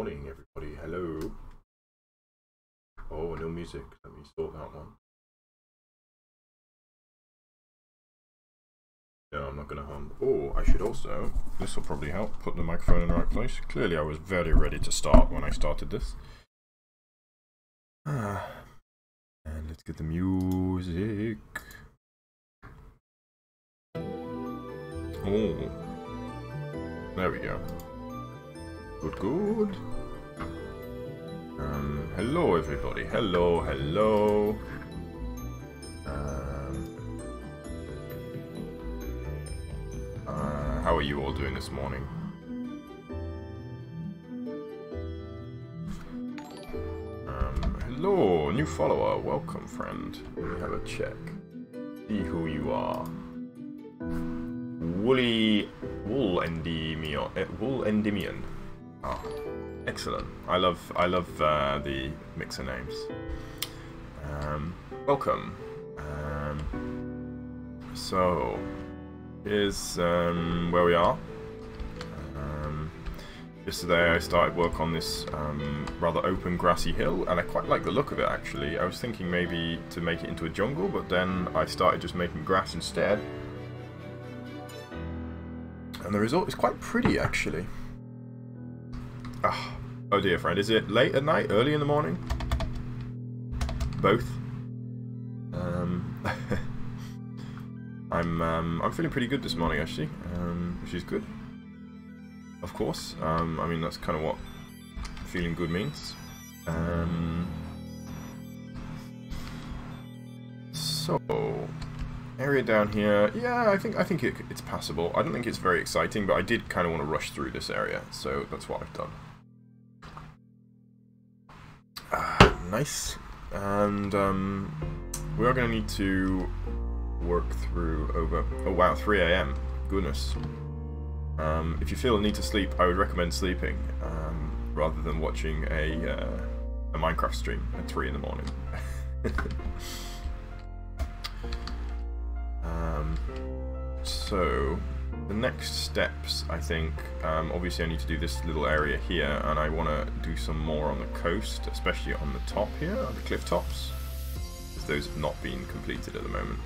morning, everybody. Hello. Oh, no music. Let me sort that one. No, I'm not going to hum. Oh, I should also, this will probably help, put the microphone in the right place. Clearly, I was very ready to start when I started this. And let's get the music. Oh, there we go. Good, good. Hello, everybody. Hello, hello. How are you all doing this morning? Hello, new follower. Welcome, friend. Let me have a check. See who you are. Wool Endymion. Ah, excellent. I love the mixer names. Welcome. So here's where we are. Yesterday I started work on this rather open grassy hill, and I quite like the look of it actually. I was thinking maybe to make it into a jungle, but then I started just making grass instead. And the result is quite pretty actually. Ah, oh dear friend, is it late at night, early in the morning? Both. I'm feeling pretty good this morning actually, which is good. Of course, I mean that's kind of what feeling good means. So area down here, yeah, I think it's passable. I don't think it's very exciting, but I did kind of want to rush through this area, so that's what I've done. Nice, and we are going to need to work through over. Oh wow, 3 AM. Goodness. If you feel the need to sleep, I would recommend sleeping rather than watching a Minecraft stream at 3 in the morning. So the next steps, I think, obviously I need to do this little area here, and I want to do some more on the coast, especially on the top here, on the cliff tops, because those have not been completed at the moment.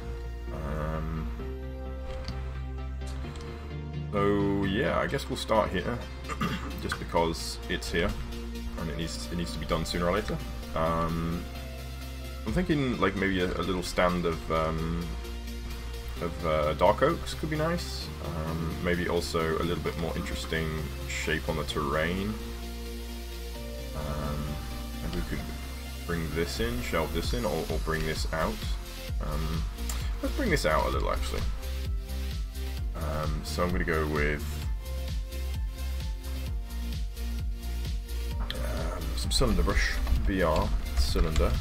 So yeah, I guess we'll start here, just because it's here, and it needs to be done sooner or later. I'm thinking like maybe a little stand of dark oaks could be nice. Maybe also a little bit more interesting shape on the terrain. And we could bring this in, shelve this in, or bring this out. Let's bring this out a little actually. So I'm going to go with some cylinder brush, BR, cylinder,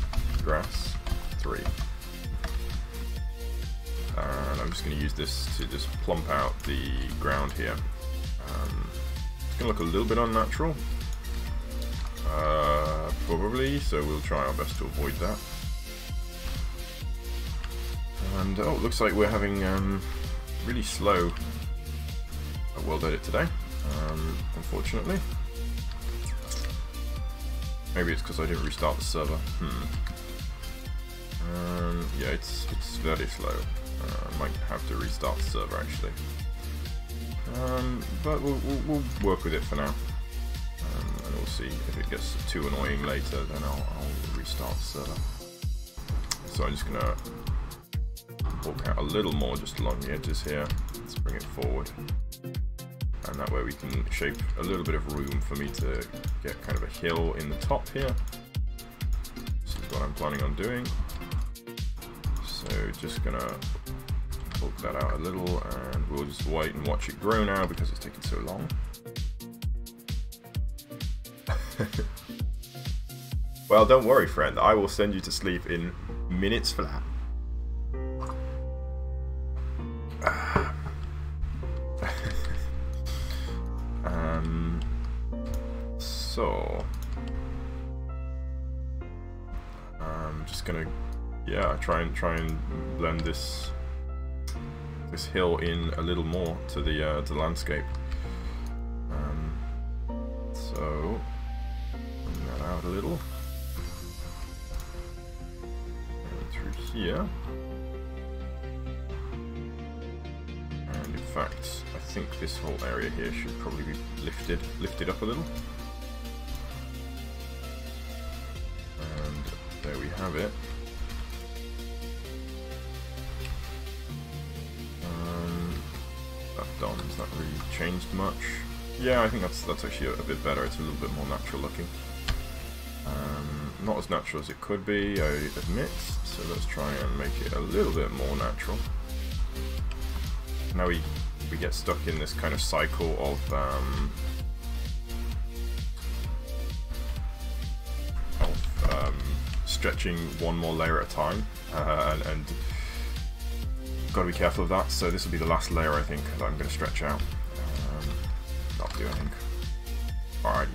grass, 3. And I'm just going to use this to just plump out the ground here. It's going to look a little bit unnatural, probably, so we'll try our best to avoid that. And oh, it looks like we're having really slow world edit today, unfortunately. Maybe it's because I didn't restart the server. Yeah, it's very slow. I might have to restart the server actually. But we'll work with it for now. And we'll see if it gets too annoying later, then I'll restart the server. So I'm just gonna walk out a little more just along the edges here. Let's bring it forward. And that way we can shape a little bit of room for me to get kind of a hill in the top here. This is what I'm planning on doing. So just gonna bulk that out a little, and we'll just wait and watch it grow now because it's taking so long. Well, don't worry friend, I will send you to sleep in minutes flat. So I'm just gonna, yeah, try and blend this hill in a little more to the landscape. So here. And in fact, I think this whole area here should probably be lifted up a little. And there we have it. That done. Has that really changed much? Yeah, I think that's actually a bit better. It's a little bit more natural looking. Not as natural as it could be, I admit. So let's try and make it a little bit more natural. Now we get stuck in this kind of cycle of stretching one more layer at a time, and got to be careful of that. So this will be the last layer, I think, that I'm going to stretch out. That'll do, I think. Alrighty.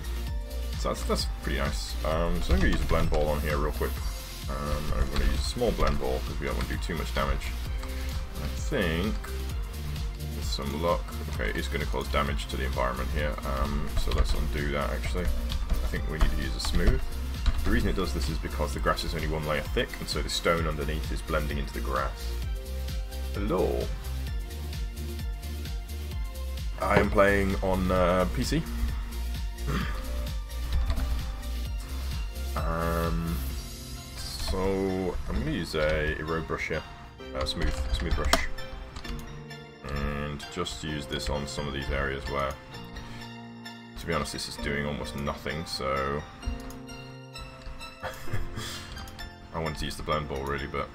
So that's pretty nice. So I'm going to use a blend ball on here real quick. I'm going to use a small blend ball because we don't want to do too much damage. And I think, with some luck, okay, it's going to cause damage to the environment here. So let's undo that actually. I think we need to use a smooth. The reason it does this is because the grass is only one layer thick, and so the stone underneath is blending into the grass. Hello. I am playing on PC. So I'm going to use a erode brush here, smooth brush, and just use this on some of these areas where, to be honest, this is doing almost nothing. So I wanted to use the blend ball really, but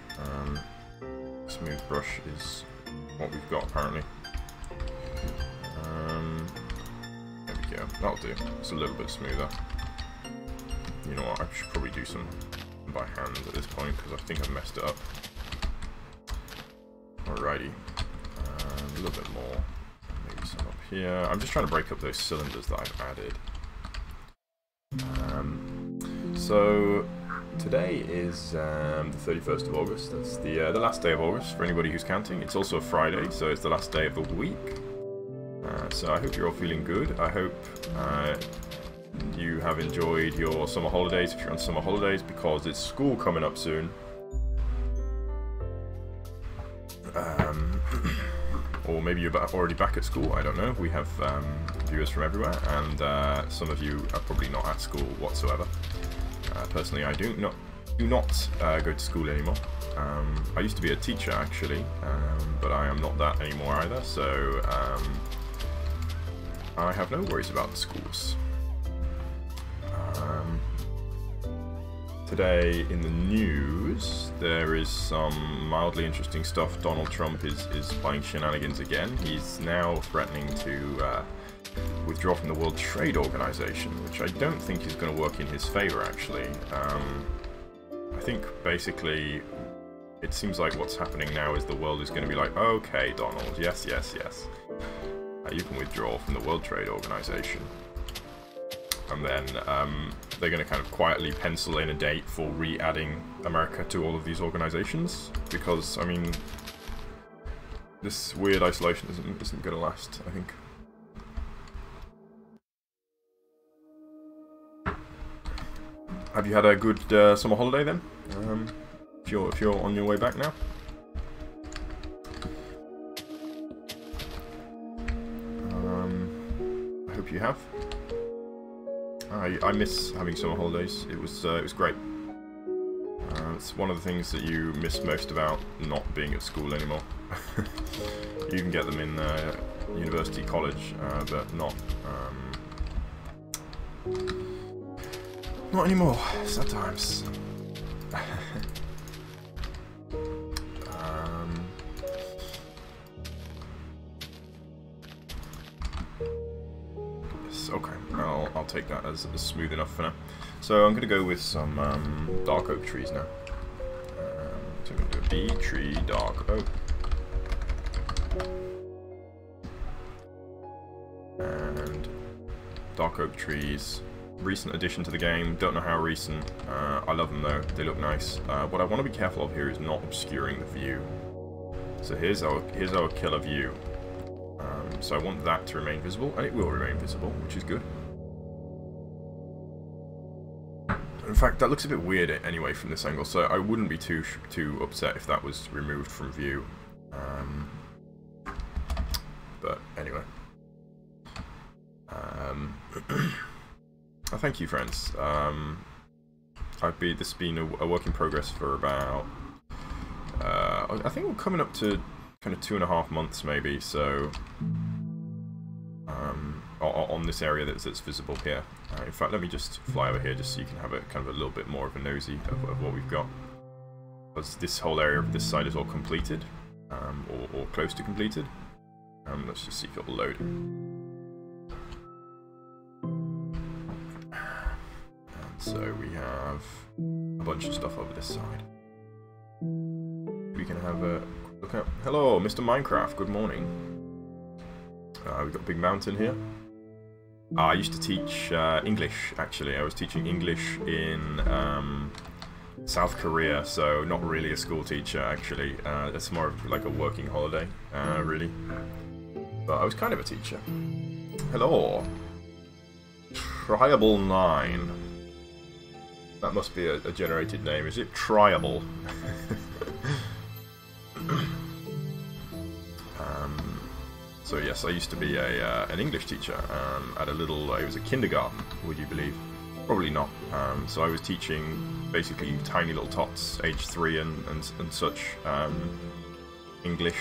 smooth brush is what we've got apparently. There we go. That'll do. It's a little bit smoother. You know what? I should probably do some by hand at this point because I think I've messed it up. Alrighty. A little bit more. Maybe some up here. I'm just trying to break up those cylinders that I've added. So today is the 31st of August. That's the last day of August for anybody who's counting. It's also a Friday, so it's the last day of the week. So I hope you're all feeling good. I hope you have enjoyed your summer holidays if you're on summer holidays, because it's school coming up soon. Or maybe you're already back at school, I don't know. We have viewers from everywhere, and some of you are probably not at school whatsoever. Personally, I do not go to school anymore. I used to be a teacher actually, but I am not that anymore either, so I have no worries about the schools. Today in the news, there is some mildly interesting stuff. Donald Trump is playing shenanigans again. He's now threatening to withdraw from the World Trade Organization, which I don't think is going to work in his favor, actually. I think basically it seems like what's happening now is the world is going to be like, okay, Donald, yes, yes, yes. You can withdraw from the World Trade Organization. And then they're going to kind of quietly pencil in a date for re-adding America to all of these organizations, because, I mean, this weird isolation isn't going to last, I think. Have you had a good summer holiday then? If you're on your way back now? I hope you have. I miss having summer holidays. It was great. It's one of the things that you miss most about not being at school anymore. You can get them in university, college, but not anymore. Sad times. Okay, I'll take that as smooth enough for now. So I'm going to go with some dark oak trees now. So I'm going to do a bee tree dark oak. And dark oak trees. Recent addition to the game, don't know how recent. I love them though, they look nice. What I want to be careful of here is not obscuring the view. So here's our killer view. So I want that to remain visible, and it will remain visible, which is good. In fact, that looks a bit weird anyway from this angle, so I wouldn't be too upset if that was removed from view. But anyway. Thank you, friends. This has been a work in progress for about... I think we're coming up to kind of 2.5 months, maybe, so... on this area that's visible here. In fact, let me just fly over here just so you can have a kind of a little bit more of a nosy of what we've got. Because this whole area of this side is all completed, or close to completed. Let's just see if it'll load. And so we have a bunch of stuff over this side. We can have a look at. Hello, Mr. Minecraft. Good morning. We've got a big mountain here. I used to teach English, actually. I was teaching English in South Korea, so not really a school teacher, actually. It's more of like a working holiday, really. But I was kind of a teacher. Hello. Triable 9. That must be a generated name. Is it Triable? So yes, I used to be an English teacher at a little, it was a kindergarten, would you believe? Probably not. So I was teaching basically tiny little tots, age 3 and such, English.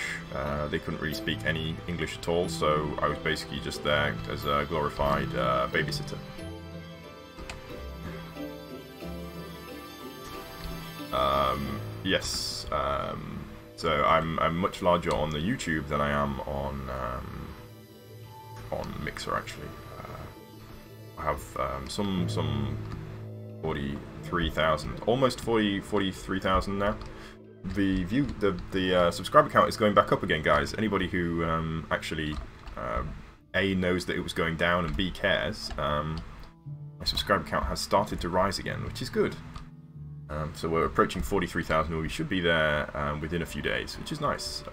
They couldn't really speak any English at all, so I was basically just there as a glorified babysitter. Yes. So I'm much larger on the YouTube than I am on Mixer, actually. I have some 43,000, almost 43,000 now. The subscriber count is going back up again, guys. Anybody who actually A, knows that it was going down, and B, cares, my subscriber count has started to rise again, which is good. So we're approaching 43,000, we should be there within a few days, which is nice.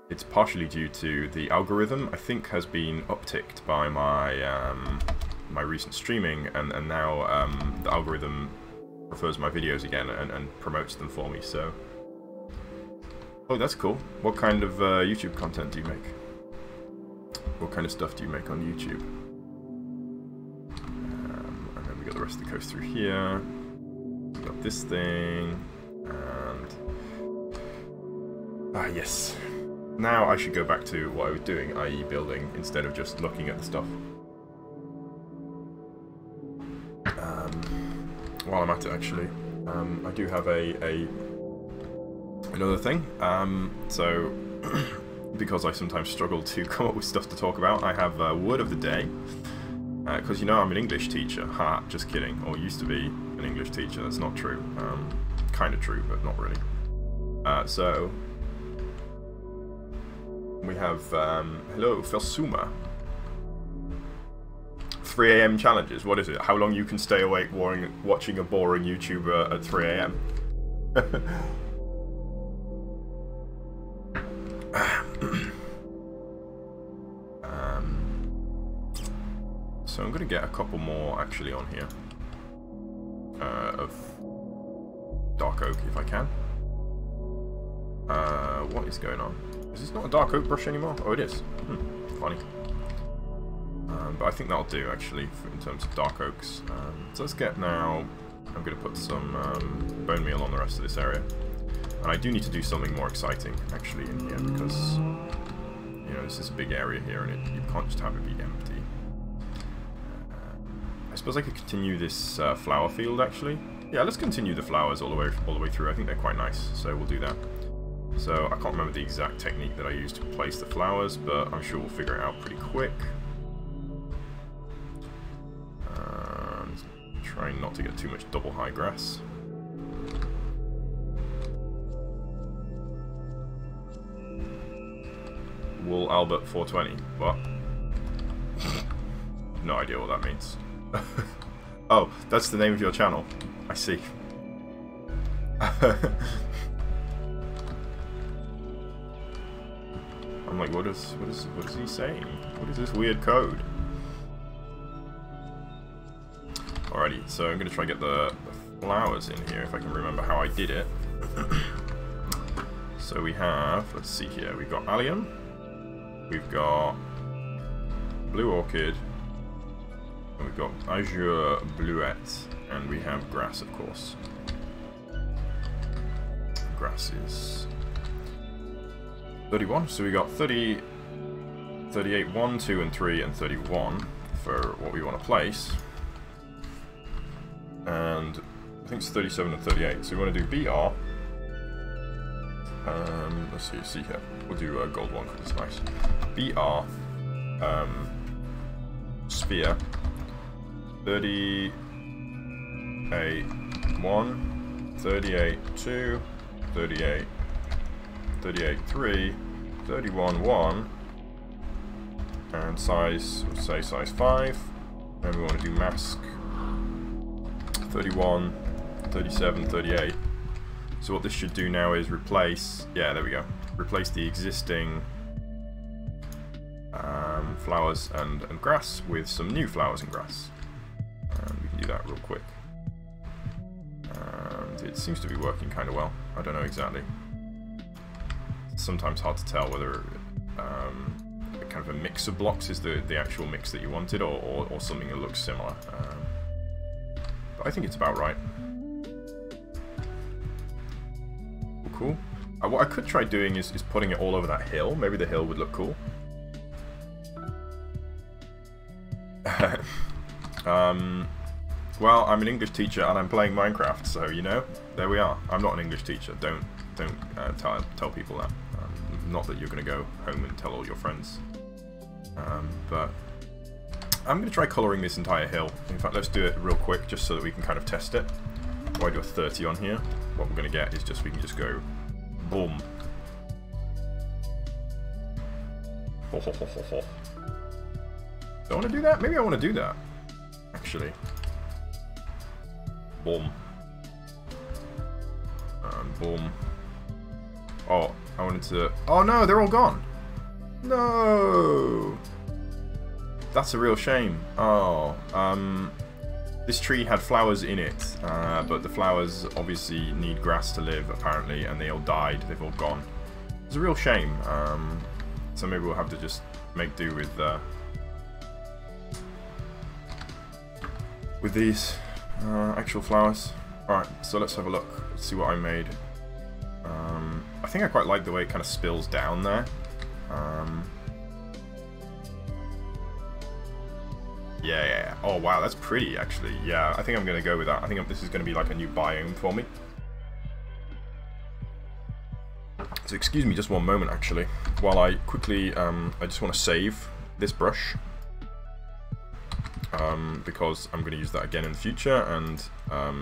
It's partially due to the algorithm, I think, has been upticked by my my recent streaming, and now the algorithm prefers my videos again and promotes them for me, so... Oh, that's cool. What kind of YouTube content do you make? What kind of stuff do you make on YouTube? Got the rest of the coast through here. We got this thing, and yes. Now I should go back to what I was doing, i.e. building, instead of just looking at the stuff. While I'm at it, actually, I do have another thing. So because I sometimes struggle to come up with stuff to talk about, I have a word of the day. Because you know I'm an English teacher. Ha, just kidding. Or used to be an English teacher. That's not true. Kind of true, but not really. So we have hello, Felsuma. 3 AM challenges. What is it? How long you can stay awake watching a boring YouTuber at 3 AM? So I'm going to get a couple more actually on here of dark oak if I can. What is going on? Is this not a dark oak brush anymore? Oh, it is. Funny. But I think that'll do actually in terms of dark oaks. So let's get now. I'm going to put some bone meal on the rest of this area, and I do need to do something more exciting actually in here because you know this is a big area here, and you can't just have it be empty. I suppose I could continue this flower field actually. Yeah, let's continue the flowers all the way through. I think they're quite nice, so we'll do that. So I can't remember the exact technique that I used to place the flowers, but I'm sure we'll figure it out pretty quick. Trying not to get too much double high grass. Wool Albert 420. What? No idea what that means. Oh, that's the name of your channel. I see. I'm like, what is he saying? What is this weird code? Alrighty, so I'm going to try and get the flowers in here if I can remember how I did it. So we have, let's see here, we've got allium, we've got blue orchid, and we've got azure bluette, and we have grass, of course. Grass is 31, so we got 30, 38, 1, 2, and 3, and 31 for what we want to place. And I think it's 37 and 38, so we want to do BR. Let's see here. We'll do a gold one because it's nice. BR, sphere, 38, 1, 38, 2, 38, 38, 3, 31, 1, and size, let's say size 5, and we want to do mask, 31, 37, 38. So what this should do now is replace, yeah, there we go, replace the existing flowers and grass with some new flowers and grass. And we can do that real quick. And it seems to be working kind of well. I don't know exactly. It's sometimes hard to tell whether kind of a mix of blocks is the actual mix that you wanted, or something that looks similar. But I think it's about right. Cool. What I could try doing is putting it all over that hill. Maybe the hill would look cool. Well, I'm an English teacher and I'm playing Minecraft, so you know, there we are. I'm not an English teacher. Don't tell people that. Not that you're going to go home and tell all your friends. But I'm going to try colouring this entire hill. In fact, let's do it real quick just so that we can kind of test it. Why do a 30 on here? What we're going to get is just, we can just go boom. Ho, ho, ho, ho, ho. Do I want to do that? Maybe I want to do that, actually. Boom. And boom. Oh, I wanted to... Oh no, they're all gone. No! That's a real shame. Oh, this tree had flowers in it, but the flowers obviously need grass to live, apparently, and they all died. They've all gone. It's a real shame. So maybe we'll have to just make do with these actual flowers. Alright, so let's have a look. Let's see what I made. I think I quite like the way it kind of spills down there. Yeah. Oh wow, that's pretty actually. Yeah, I think I'm going to go with that. I think this is going to be like a new biome for me. So excuse me just one moment actually, while I quickly, I just want to save this brush. Because I'm going to use that again in the future, and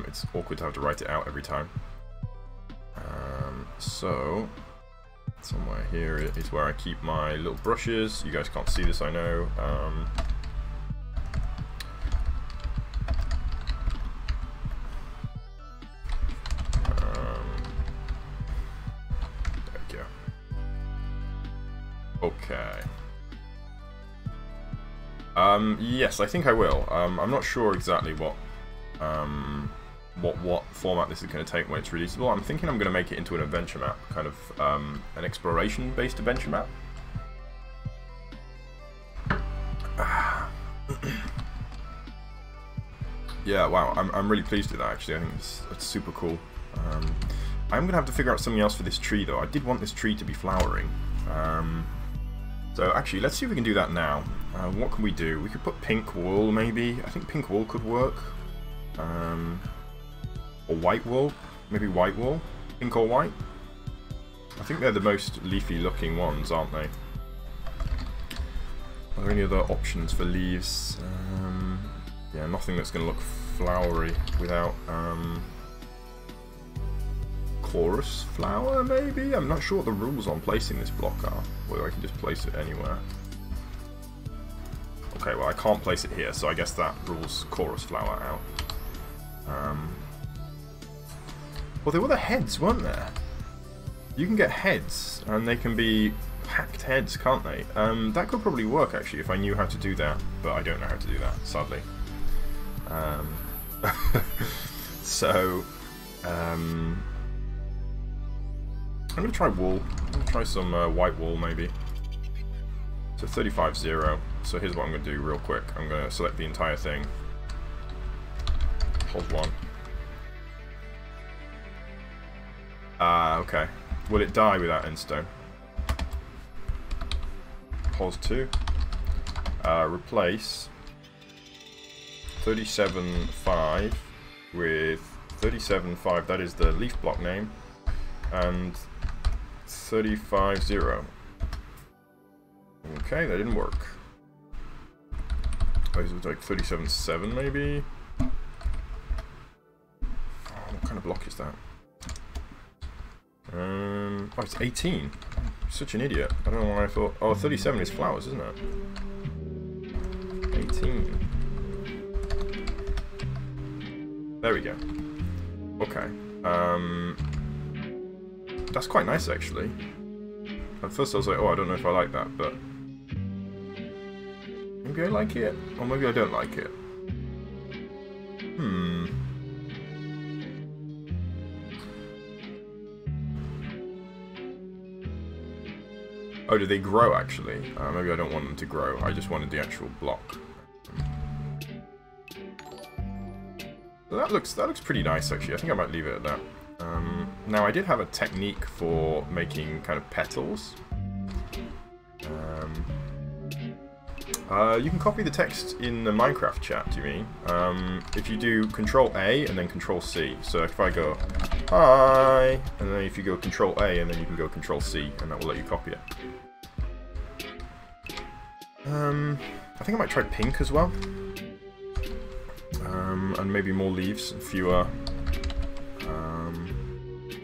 it's awkward to have to write it out every time. So, somewhere here is where I keep my little brushes. You guys can't see this, I know. There we go. Okay. Yes, I think I will. I'm not sure exactly what format this is going to take when it's releasable. I'm thinking I'm going to make it into an adventure map, kind of an exploration-based adventure map. Yeah, wow, I'm really pleased with that actually. I think it's super cool. I'm going to have to figure out something else for this tree though. I did want this tree to be flowering. So actually, let's see if we can do that now. What can we do? We could put pink wool, maybe. I think pink wool could work. Or white wool. Maybe white wool. Pink or white. I think they're the most leafy looking ones, aren't they? Are there any other options for leaves? Yeah, nothing that's going to look flowery without... chorus flower, maybe? I'm not sure what the rules on placing this block are. Whether I can just place it anywhere. Okay, well I can't place it here, so I guess that rules chorus flower out. Well, there were the heads, weren't there? You can get heads, and they can be hacked heads, can't they? That could probably work, actually, if I knew how to do that, but I don't know how to do that, sadly. So, I'm going to try wool. I'm going to try some white wool maybe. So 35.0. So here's what I'm going to do real quick. I'm going to select the entire thing. Hold 1. Okay. Will it die without endstone? Pause 2. Replace 37.5 with 37.5, that is the leaf block name, and 35.0. Okay, that didn't work. Oh, it was like 37.7 maybe? Oh, what kind of block is that? Oh, it's 18. Such an idiot. I don't know why I thought... Oh, 37 is flowers, isn't it? 18. There we go. Okay. That's quite nice, actually. At first I was like, oh, I don't know if I like that, but... maybe I like it, or maybe I don't like it. Oh, do they grow, actually? Maybe I don't want them to grow. I just wanted the actual block. So that looks pretty nice, actually. I think I might leave it at that. Now, I did have a technique for making kind of petals. You can copy the text in the Minecraft chat, do you mean? If you do Control-A and then Control-C. So if I go, hi, and then if you go Control-A and then you can go Control-C, and that will let you copy it. I think I might try pink as well. And maybe more leaves and fewer.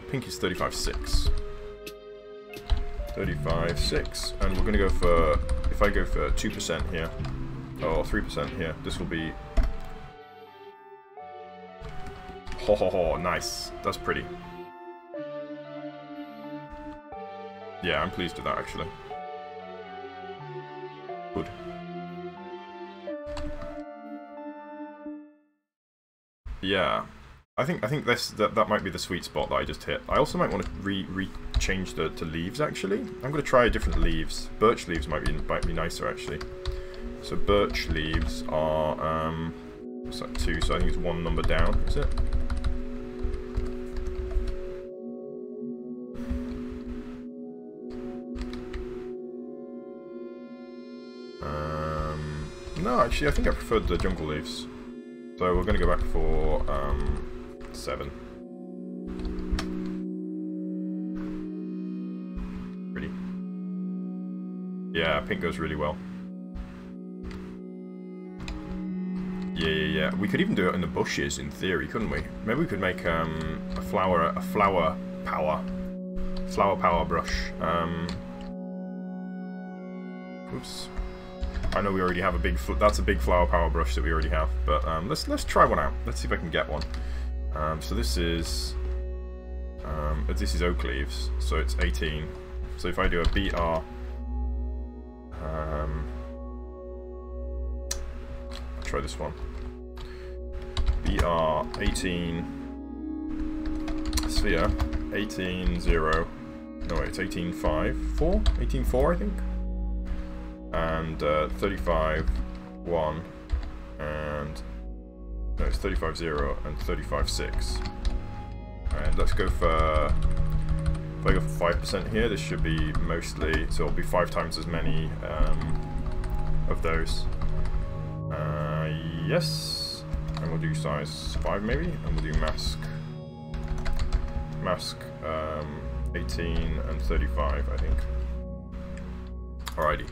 Pink is 35.6. 35.6, and we're going to go for, if I go for 2% here, or 3% here, this will be, ho ho ho, nice, that's pretty. Yeah, I'm pleased with that, actually. Good. Yeah, I think that might be the sweet spot that I just hit. I also might want to change to leaves, actually. I'm going to try different leaves. Birch leaves might be nicer, actually. So birch leaves are what's that, 2? So I think it's 1 number down. Is it? No, actually, I think I preferred the jungle leaves. So we're going to go back for 7. Pretty. Yeah, pink goes really well. Yeah. We could even do it in the bushes, in theory, couldn't we? Maybe we could make a flower power brush. Oops. I know we already have a big... that's a big flower power brush that we already have, but let's try one out. Let's see if I can get one. So this is oak leaves, so it's 18. So if I do a BR, I'll try this one. BR 18 sphere 18.0. No, wait, it's 18.5 4 18.4 I think. And 35.1 and no, it's 35.0 and 35.6. And let's go for, if I go for 5% here, this should be mostly, so it'll be 5 times as many of those. Yes, and we'll do size 5 maybe, and we'll do mask 18 and 35 I think. Alrighty.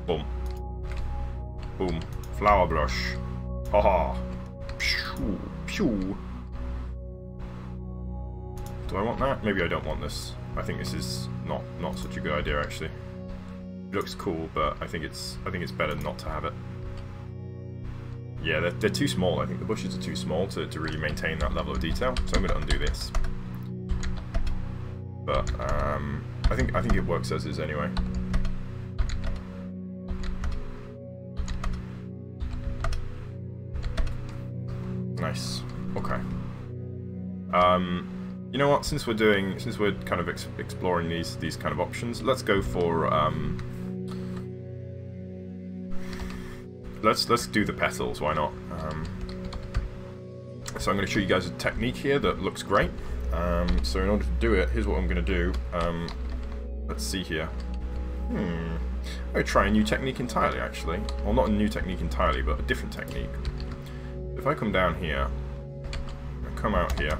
Boom. Boom. Flower brush. Haha. Pew. Pew. Do I want that? Maybe I don't want this. I think this is not such a good idea, actually. It looks cool, but I think it's better not to have it. Yeah, they're too small. I think the bushes are too small to really maintain that level of detail. So I'm going to undo this. But I think it works as is anyway. Nice. Okay. You know what? Since we're kind of exploring these kind of options, let's go for let's do the petals. Why not? So I'm going to show you guys a technique here that looks great. So in order to do it, here's what I'm going to do. Let's see here. I'm going to try a new technique entirely, actually. Well, not a new technique entirely, but a different technique. If I come down here, I come out here.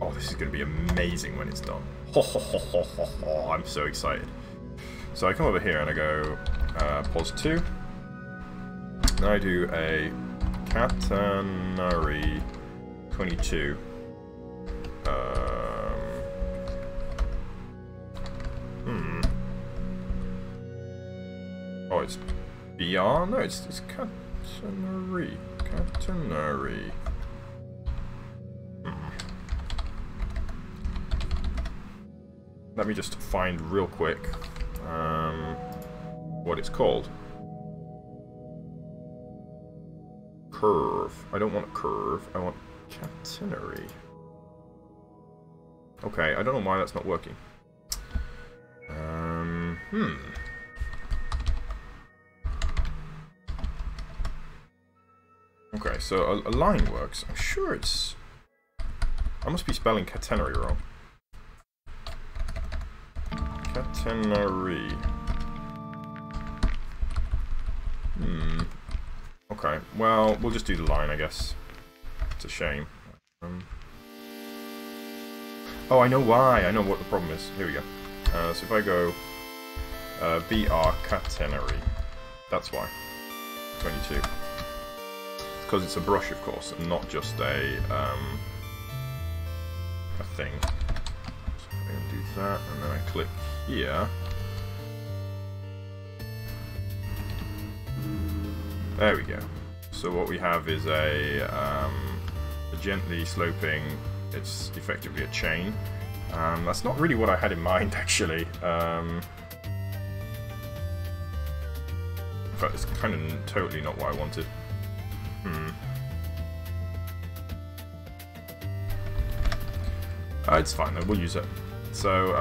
Oh, this is going to be amazing when it's done. I'm so excited. So I come over here and I go pause 2. And I do a catenary 22. Oh, it's BR? No, it's catenary. Catenary. Let me just find real quick what it's called. Curve. I don't want a curve. I want catenary. Okay, I don't know why that's not working. Okay, so a line works. I'm sure it's... I must be spelling catenary wrong. Catenary. Okay, well, we'll just do the line, I guess. It's a shame. Oh, I know why. I know what the problem is. Here we go. So if I go BR catenary, that's why. 22. Because it's a brush, of course, and not just a thing. So I'm going to do that, and then I click here. There we go. So what we have is a gently sloping. It's effectively a chain. That's not really what I had in mind, actually. In fact, it's kind of totally not what I wanted. It's fine though, we'll use it. So,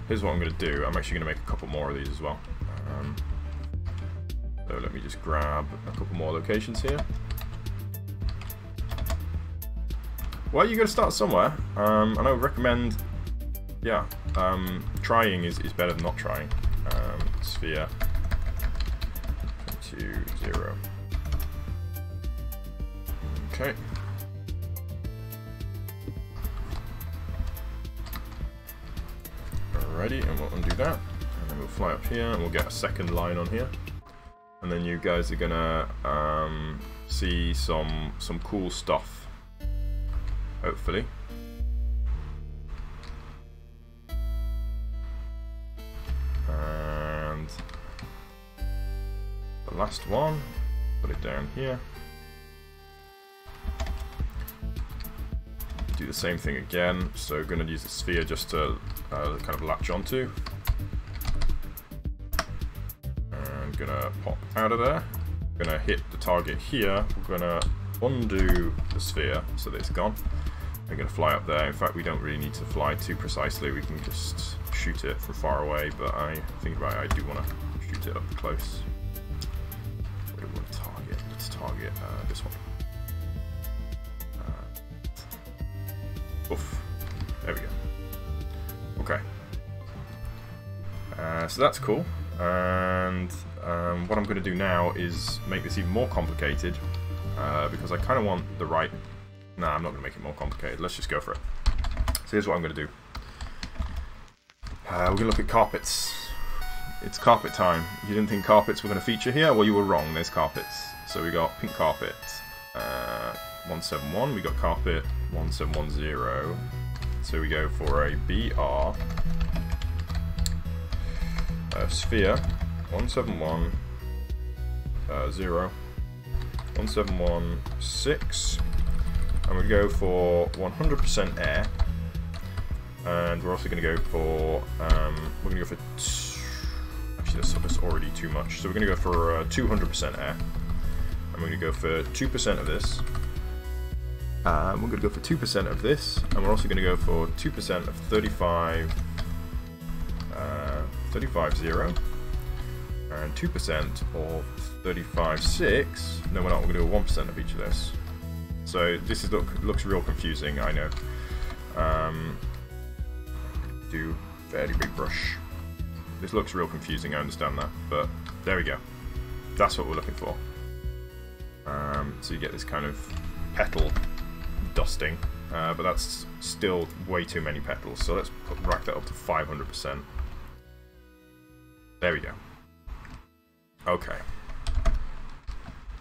here's what I'm going to do. I'm actually going to make a couple more of these as well. So let me just grab a couple more locations here. Well, you're going to start somewhere, and I would recommend, yeah, trying is better than not trying. Sphere 2, 0. Okay. Alrighty, and we'll undo that, and then we'll fly up here, and we'll get a second line on here, and then you guys are gonna see some cool stuff, hopefully. And the last one, put it down here. Do the same thing again, so going to use the sphere just to kind of latch onto. And going to pop out of there. Going to hit the target here. We're going to undo the sphere so that it's gone. We're going to fly up there. In fact, we don't really need to fly too precisely. We can just shoot it from far away, but I think about it, I do want to shoot it up close. Where do we want to target? Let's target this one. Oof. There we go. Okay. So that's cool. And what I'm going to do now is make this even more complicated because I kind of want the right... Nah, I'm not going to make it more complicated. Let's just go for it. So here's what I'm going to do. We're going to look at carpets. It's carpet time. You didn't think carpets were going to feature here? Well, you were wrong. There's carpets. So we got pink carpet. 171, we got carpet 1710, so we go for a BR sphere 171 0 1716, and we go for 100% air, and we're also going to go for we're going to go for actually that's already too much, so we're going to go for 200% air. And we're going to go for 2% of this. We're going to go for 2% of this, and we're also going to go for 2% of 35, 35.0, and 2% of 35.6. No, we're not. We're going to do 1% of each of this. So this is looks real confusing, I know. Do fairly big brush. This looks real confusing, I understand that, but there we go. That's what we're looking for. So you get this kind of petal dusting, but that's still way too many petals, so let's rack that up to 500%. There we go. Okay.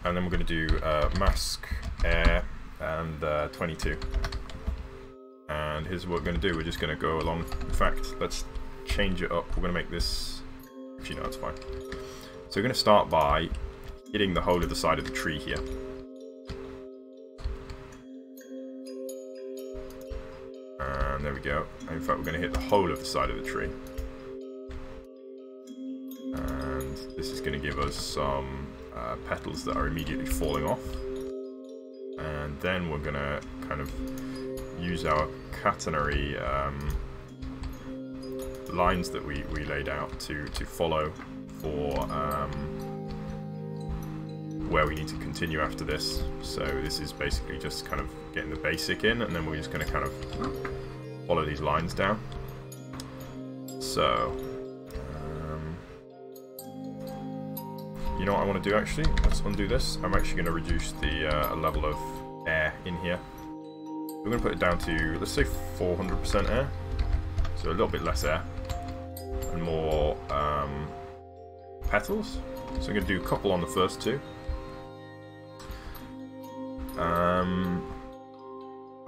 And then we're going to do mask, air, and 22. And here's what we're going to do. We're just going to go along. In fact, let's change it up. We're going to make this... Actually, no, that's fine. So we're going to start by hitting the whole of the side of the tree here. And there we go. And in fact, we're going to hit the whole of the side of the tree. And this is going to give us some petals that are immediately falling off. And then we're going to kind of use our catenary lines that we laid out to follow for where we need to continue after this. So this is basically just kind of getting the basic in, and then we're just going to kind of follow these lines down. So you know what I want to do actually? Let's undo this. I'm actually going to reduce the level of air in here. We're going to put it down to, let's say, 400% air. So a little bit less air. And more petals. So I'm going to do a couple on the first two. I'm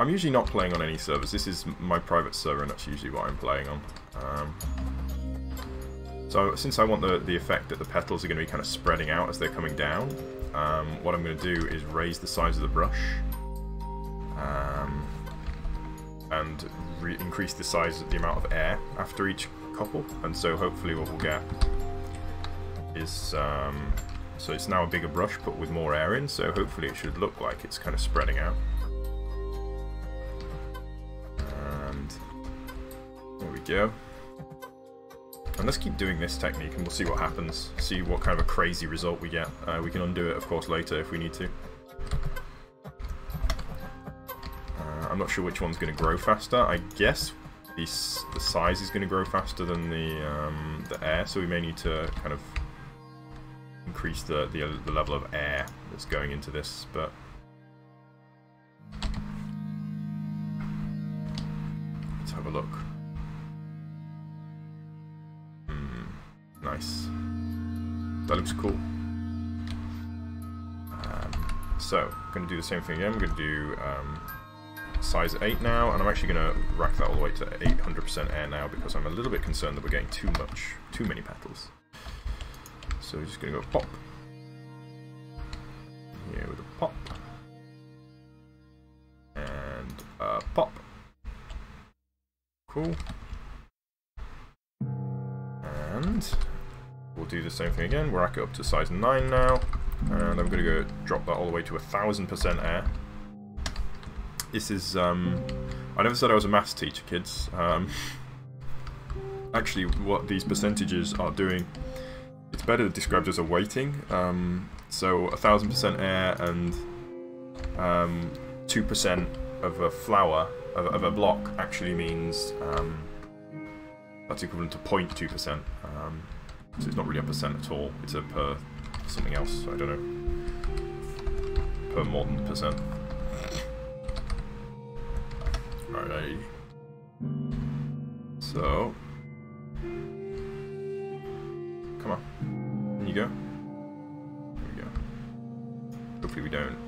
usually not playing on any servers. This is my private server, and that's usually what I'm playing on. So since I want the effect that the petals are going to be kind of spreading out as they're coming down, what I'm going to do is raise the size of the brush. And increase the size of the amount of air after each couple, and so hopefully what we'll get is so it's now a bigger brush but with more air in, so hopefully it should look like it's kind of spreading out. And there we go. And let's keep doing this technique and we'll see what happens, see what kind of a crazy result we get. We can undo it of course later if we need to. I'm not sure which one's going to grow faster. I guess the size is going to grow faster than the air, so we may need to kind of increase the level of air that's going into this. But let's have a look. Nice. That looks cool. So I'm going to do the same thing again. I'm going to do size 8 now, and I'm actually going to rack that all the way to 800% air now because I'm a little bit concerned that we're getting too many petals. So we're just going to go pop. Here with a pop. And pop. Cool. And we'll do the same thing again. We'll rack it up to size 9 now, and I'm going to go drop that all the way to 1000% air. This is, I never said I was a maths teacher, kids. Actually, what these percentages are doing, it's better described as a weighting. So 1000% air and 2% of a flower, of a block, actually means that's equivalent to 0.2%. So it's not really a percent at all. It's a per something else, I don't know. Per more than percent. Alright. So come on. Can you go? There we go. Hopefully we don't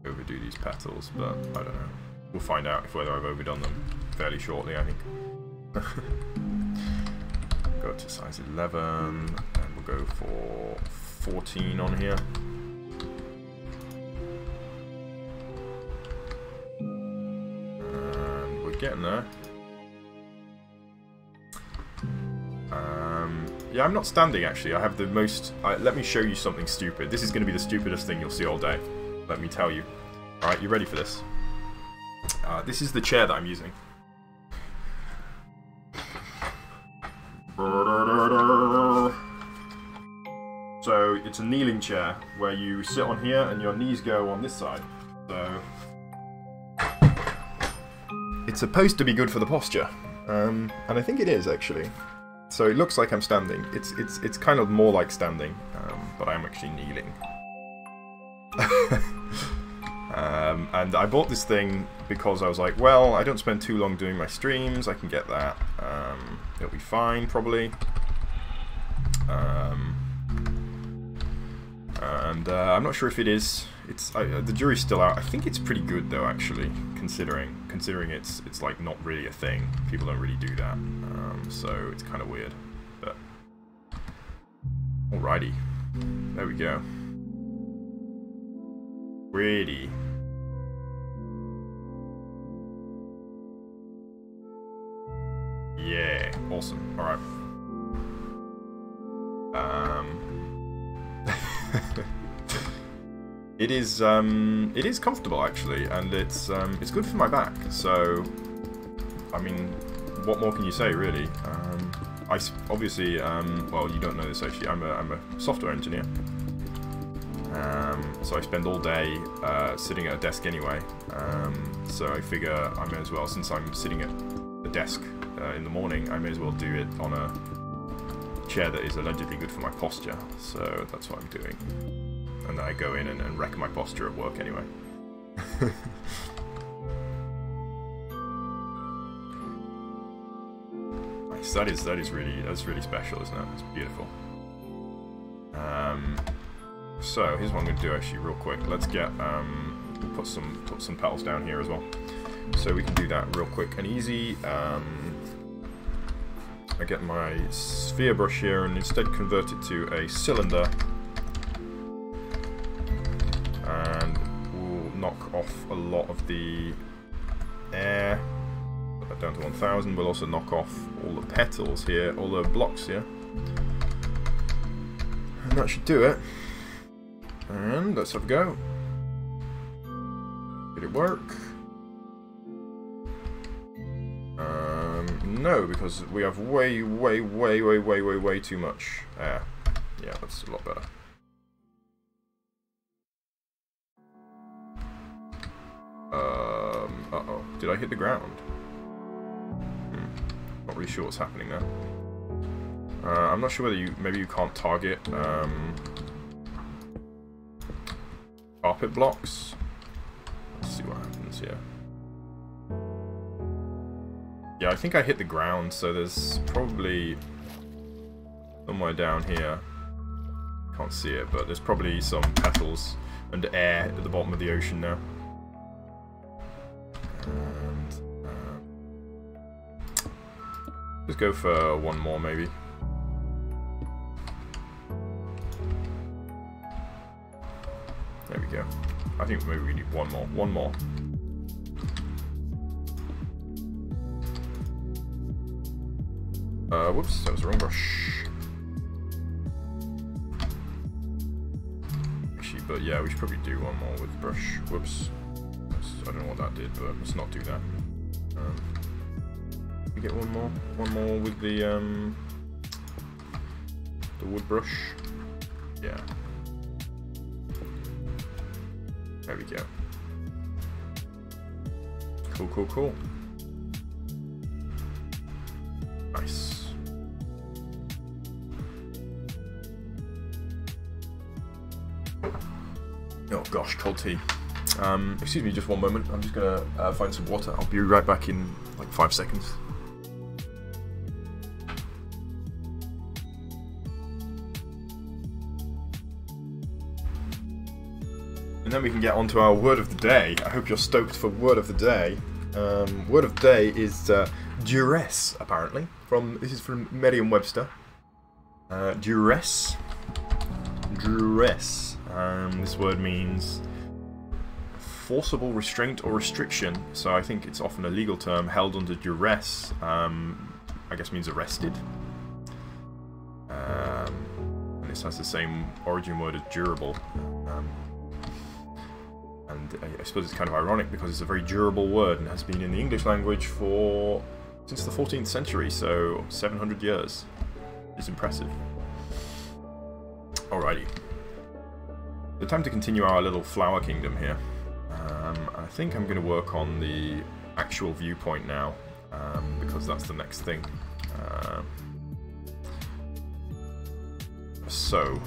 overdo these petals, but I don't know. We'll find out whether I've overdone them fairly shortly, I think. Go to size 11, and we'll go for 14 on here. Getting there. Yeah, I'm not standing, actually. I have the most... let me show you something stupid. This is going to be the stupidest thing you'll see all day. Let me tell you. Alright, you ready for this? This is the chair that I'm using. So, it's a kneeling chair, where you sit on here and your knees go on this side. So... it's supposed to be good for the posture. And I think it is, actually. So it looks like I'm standing. It's kind of more like standing, but I'm actually kneeling. And I bought this thing because I was like, well, I don't spend too long doing my streams. I can get that. It'll be fine, probably. And I'm not sure if it is. The jury's still out. I think it's pretty good, though, actually, considering it's like not really a thing. People don't really do that. So it's kind of weird, but alrighty, there we go. Ready. Yeah, awesome. All right. It is comfortable, actually, and it's good for my back. So, I mean, what more can you say, really? I obviously, well, you don't know this actually. I'm a software engineer, so I spend all day sitting at a desk anyway. So I figure I may as well, since I'm sitting at the desk in the morning, I may as well do it on a chair that is allegedly good for my posture. So that's what I'm doing, and then I go in and wreck my posture at work anyway. That's really special, isn't it? It's beautiful. So here's what I'm going to do actually, real quick. Let's get we'll put some petals down here as well, so we can do that real quick and easy. I get my sphere brush here and instead convert it to a cylinder, and we'll knock off a lot of the air. Down to 1000. We'll also knock off all the petals here, all the blocks here, and that should do it. And let's have a go. Did it work? No, because we have way too much air. Yeah, that's a lot better. Uh-oh. Did I hit the ground? Not really sure what's happening there. I'm not sure whether maybe you can't target carpet blocks. Let's see what happens here. Yeah, I think I hit the ground, so there's probably somewhere down here. Can't see it, but there's probably some petals and air at the bottom of the ocean now. Let's go for one more, maybe. There we go. I think maybe we need one more. One more. Whoops, that was the wrong brush. Actually, but yeah, we should probably do one more with the brush. Whoops. I don't know what that did, but let's not do that. We get one more with the wood brush. Yeah. There we go. Cool. Nice. Oh gosh, cold tea. Excuse me just one moment. I'm just gonna find some water. I'll be right back in like 5 seconds. And then we can get on to our word of the day. I hope you're stoked for word of the day. Word of the day is duress, apparently. This is from Merriam-Webster. Duress. This word means forcible restraint or restriction. So I think it's often a legal term. Held under duress, I guess means arrested. guess has the same origin word as durable. And I suppose it's kind of ironic because it's a very durable word and has been in the English language since the 14th century, so 700 years. It's impressive. Alrighty. The time to continue our little flower kingdom here. I think I'm going to work on the actual viewpoint now, because that's the next thing. So,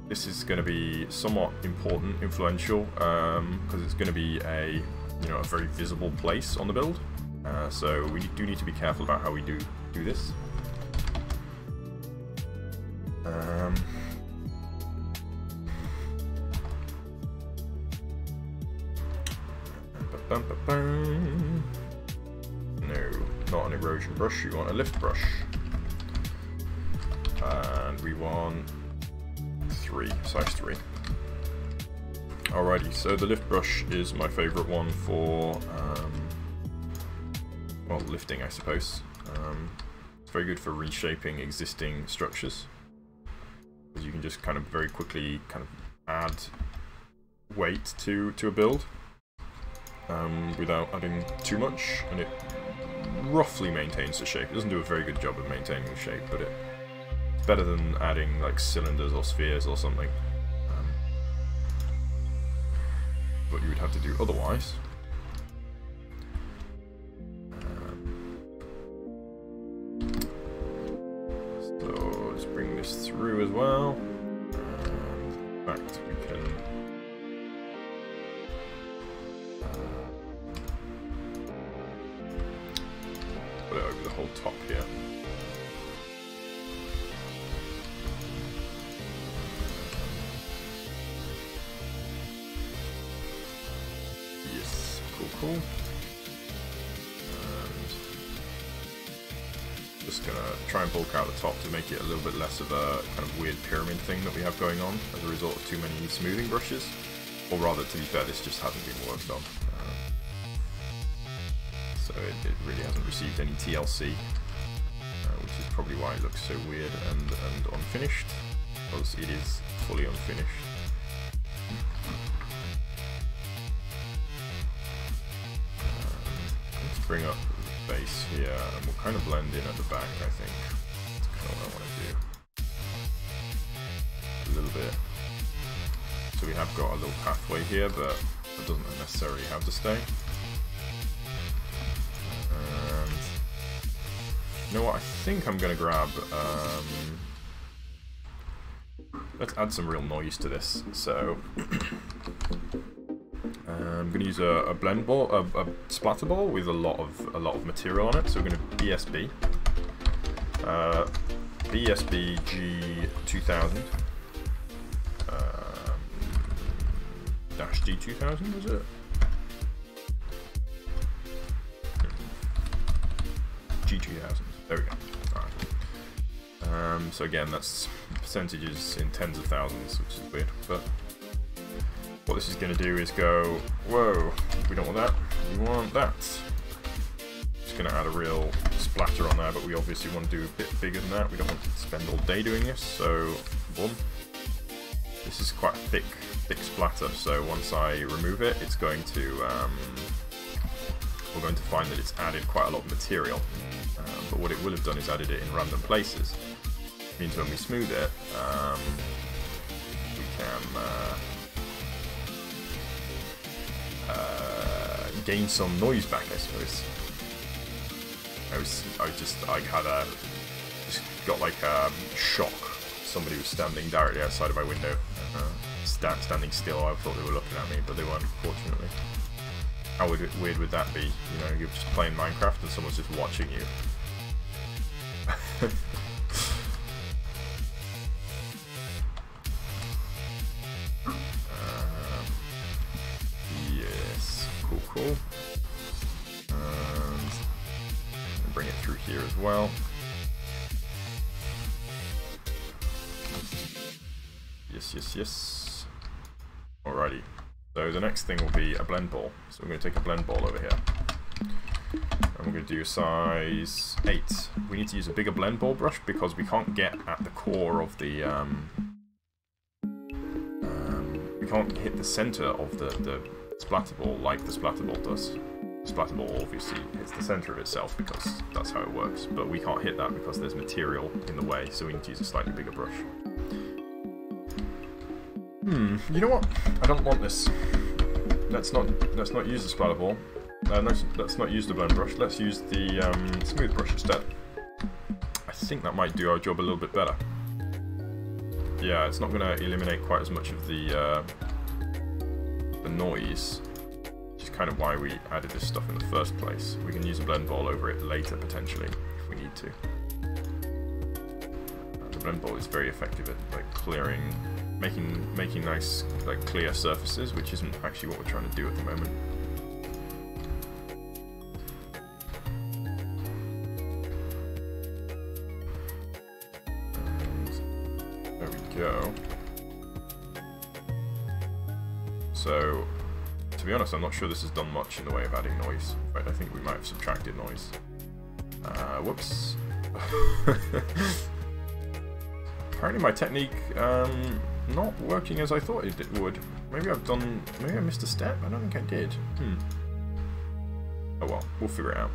this is going to be somewhat important, influential, because it's going to be a very visible place on the build. So we do need to be careful about how we do this. No, not an erosion brush. You want a lift brush, and we want 3, size 3. Alrighty, so the lift brush is my favourite one for, well, lifting, I suppose. It's very good for reshaping existing structures, because you can just kind of very quickly kind of add weight to a build without adding too much, and it roughly maintains the shape. It doesn't do a very good job of maintaining the shape, but it's better than adding like cylinders or spheres or something. What you would have to do otherwise. So let's bring this through as well. And in fact, we can put it over the whole top here. Cool. And just gonna try and bulk out the top to make it a little bit less of a kind of weird pyramid thing that we have going on as a result of too many smoothing brushes. Or rather, to be fair, this just hasn't been worked on. So it really hasn't received any TLC, which is probably why it looks so weird and unfinished, because it is fully unfinished. Bring up the base here, and we'll kind of blend in at the back, I think. That's kind of what I want to do. A little bit. So we have got a little pathway here, but that doesn't necessarily have to stay. And you know what, I think I'm going to grab... let's add some real noise to this. So... I'm going to use a blend ball, a splatter ball with a lot of material on it. So we're going to BSB, BSB G2000, dash D2000 was it? G2000. There we go. All right. So again, that's percentages in tens of thousands, which is weird, but. What this is going to do is go, whoa, we don't want that, we want that. Just going to add a real splatter on there, but we obviously want to do a bit bigger than that. We don't want to spend all day doing this, so boom. This is quite a thick splatter, so once I remove it, it's going to, we're going to find that it's added quite a lot of material. But what it will have done is added it in random places. It means when we smooth it, we can gain some noise back, I suppose. I just got like a shock. Somebody was standing directly outside of my window, standing still. I thought they were looking at me, but they weren't, fortunately. How weird would that be? You know, you're just playing Minecraft and someone's just watching you. Cool. And bring it through here as well. Yes. Alrighty. So the next thing will be a blend ball. So we're going to take a blend ball over here. And we're going to do size 8. We need to use a bigger blend ball brush because we can't get at the core of the we can't hit the center of the splatter ball like the splatter ball does. Splatter ball obviously hits the center of itself because that's how it works, but we can't hit that because there's material in the way, so we need to use a slightly bigger brush. You know what? I don't want this. Let's not use the splatter ball. Let's not use the blend brush. Let's use the smooth brush instead. I think that might do our job a little bit better. Yeah, it's not going to eliminate quite as much of the noise, which is kind of why we added this stuff in the first place. We can use a blend ball over it later, potentially, if we need to. The blend ball is very effective at like clearing, making nice, like clear surfaces, which isn't actually what we're trying to do at the moment. Go. So, to be honest, I'm not sure this has done much in the way of adding noise. In fact, I think we might have subtracted noise. Whoops. Apparently my technique not working as I thought it would. Maybe I missed a step? I don't think I did. Oh well, we'll figure it out.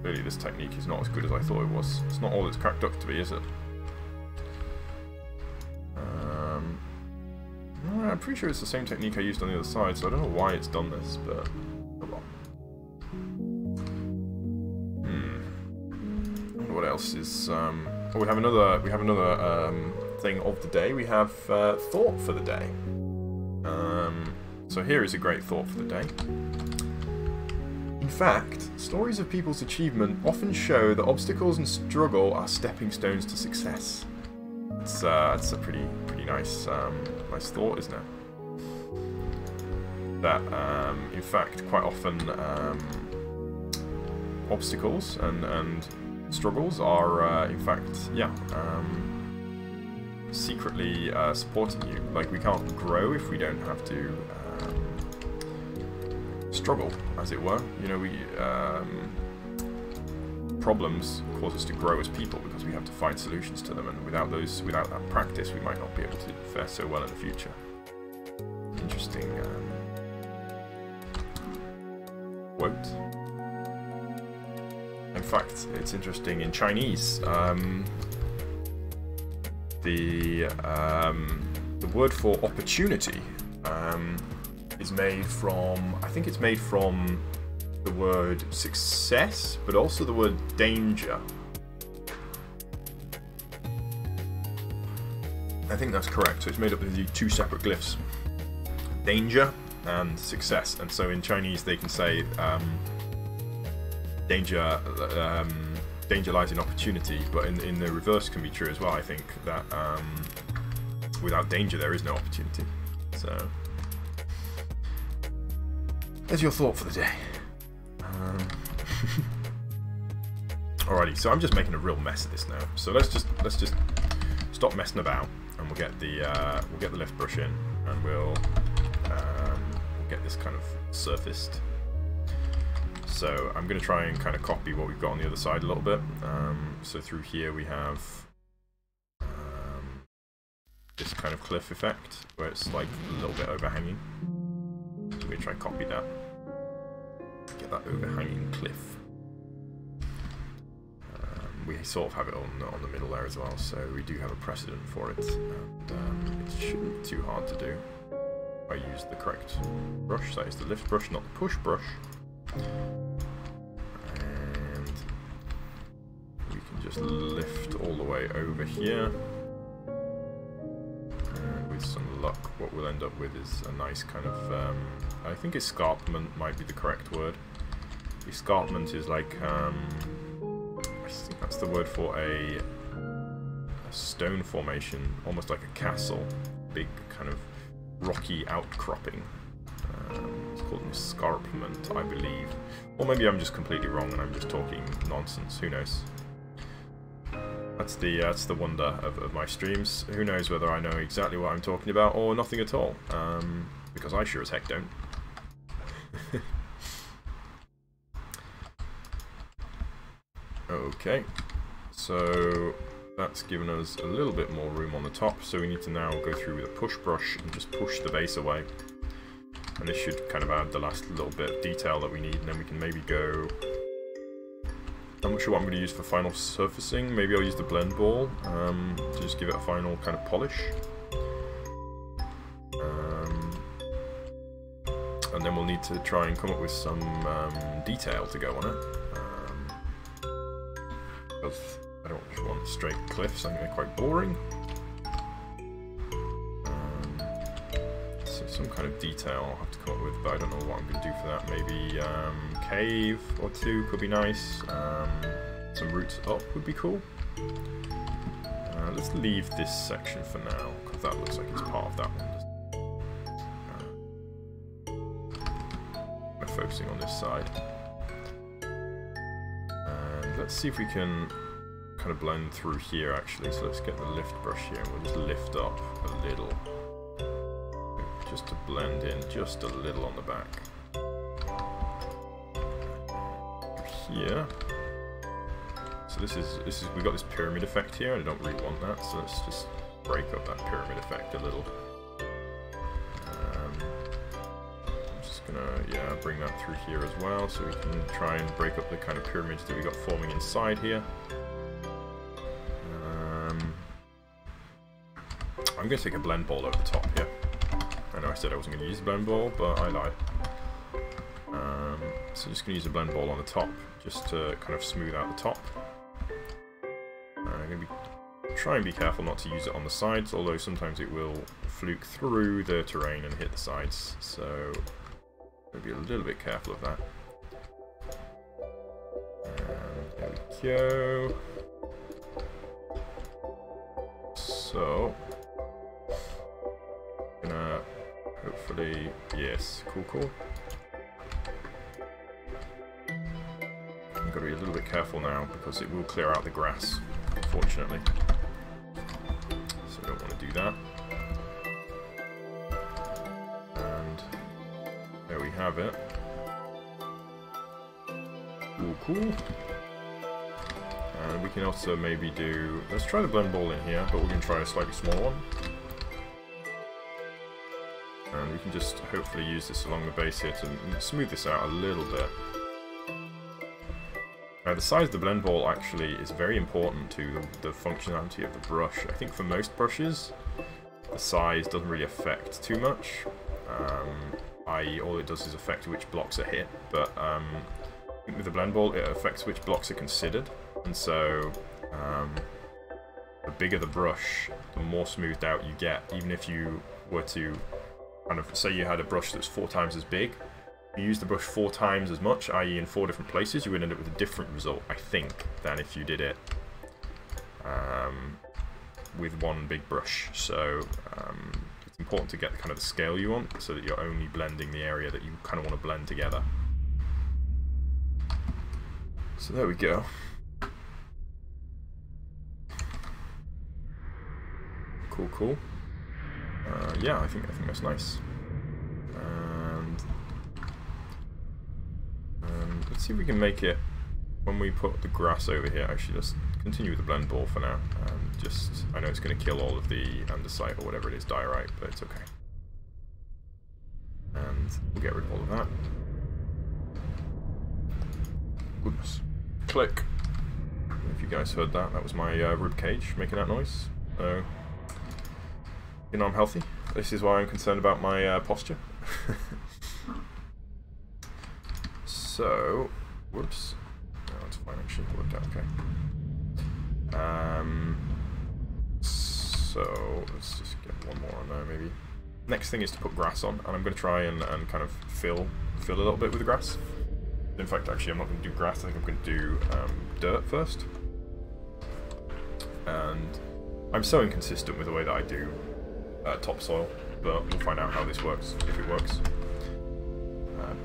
Clearly this technique is not as good as I thought it was. It's not all it's cracked up to be, is it? I'm pretty sure it's the same technique I used on the other side, so I don't know why it's done this, but oh well. I wonder what else is. Oh, we have another thing of the day. We have thought for the day. So here is a great thought for the day. In fact, stories of people's achievement often show that obstacles and struggle are stepping stones to success. It's a pretty nice nice thought, isn't it? That in fact, quite often obstacles and struggles are in fact, yeah, secretly supporting you. Like, we can't grow if we don't have to struggle, as it were. You know, problems cause us to grow as people because we have to find solutions to them, and without that practice, we might not be able to fare so well in the future. Interesting quote. In fact, it's interesting in Chinese. The word for opportunity is made from, I think it's made from the word success, but also the word danger. I think that's correct. So it's made up of the two separate glyphs, danger and success. And so in Chinese they can say danger lies in opportunity, but in the reverse can be true as well. I think that without danger there is no opportunity. So there's your thought for the day. Alrighty, so I'm just making a real mess of this now. So let's just stop messing about, and we'll get the lift brush in, and we'll get this kind of surfaced. So I'm going to try and kind of copy what we've got on the other side a little bit. So through here we have this kind of cliff effect, where it's like a little bit overhanging. So I'm going to try and copy that. Get that overhanging cliff. We sort of have it on the middle there as well, so we do have a precedent for it, and it shouldn't be too hard to do. I use the correct brush, that is the lift brush, not the push brush. And we can just lift all the way over here. And with some luck, what we'll end up with is a nice kind of, I think escarpment might be the correct word. Escarpment is like, I think that's the word for a stone formation, almost like a castle, big kind of rocky outcropping. It's called an escarpment, I believe. Or maybe I'm just completely wrong and I'm just talking nonsense, who knows. That's the wonder of my streams. Who knows whether I know exactly what I'm talking about or nothing at all, because I sure as heck don't. Okay, so That's given us a little bit more room on the top, so we need to now go through with a push brush and just push the base away. And this should kind of add the last little bit of detail that we need, and then we can maybe go... I'm not sure what I'm going to use for final surfacing. Maybe I'll use the blend ball to just give it a final kind of polish. And then we'll need to try and come up with some detail to go on it. Because I don't just want straight cliffs, I think they're quite boring. So some kind of detail I'll have to come up with, but I don't know what I'm going to do for that. Maybe cave or two could be nice. Some roots up would be cool. Let's leave this section for now, because that looks like it's part of that one. We're focusing on this side. And let's see if we can kind of blend through here actually. So let's get the lift brush here and we'll just lift up a little. Just to blend in just a little on the back. Here. So this is we got this pyramid effect here, and I don't really want that, so let's just break up that pyramid effect a little. I'm just gonna bring that through here as well, so we can try and break up the kind of pyramids that we got forming inside here. I'm gonna take a blend ball over the top here. I know I said I wasn't going to use the blend ball, but I lied. So just going to use a blend ball on the top, just to kind of smooth out the top. I'm going to try and be careful not to use it on the sides, although sometimes it will fluke through the terrain and hit the sides, so I'll be a little bit careful of that. And there we go. So, gonna hopefully, yes, cool. I've got to be a little bit careful now because it will clear out the grass, unfortunately. So I don't want to do that. And there we have it. Cool. And we can also maybe do, let's try the blend ball in here, but we're going to try a slightly smaller one. And we can just hopefully use this along the base here to smooth this out a little bit. The size of the blend ball actually is very important to the functionality of the brush. I think for most brushes, the size doesn't really affect too much. I.e. all it does is affect which blocks are hit, but with the blend ball it affects which blocks are considered. And so, the bigger the brush, the more smoothed out you get. Even if you were to kind of, say you had a brush that's 4 times as big, you use the brush 4 times as much, i.e. in 4 different places, you would end up with a different result, I think, than if you did it with one big brush. So, it's important to get the kind of the scale you want, so that you're only blending the area that you kind of want to blend together. So there we go. Cool. Yeah, I think that's nice. And let's see if we can make it when we put the grass over here. Actually, let's continue with the blend ball for now. I know it's going to kill all of the andesite or whatever it is, diorite, but it's okay. And we'll get rid of all of that. Goodness. Click. If you guys heard that, that was my rib cage making that noise. So, you know I'm healthy. This is why I'm concerned about my posture. So, whoops. No, it's fine actually. It worked out okay. So let's just get one more on there maybe. Next thing is to put grass on, and I'm going to try and kind of fill a little bit with the grass. In fact, actually, I'm not going to do grass. I think I'm going to do dirt first. And I'm so inconsistent with the way that I do topsoil, but we'll find out how this works, if it works.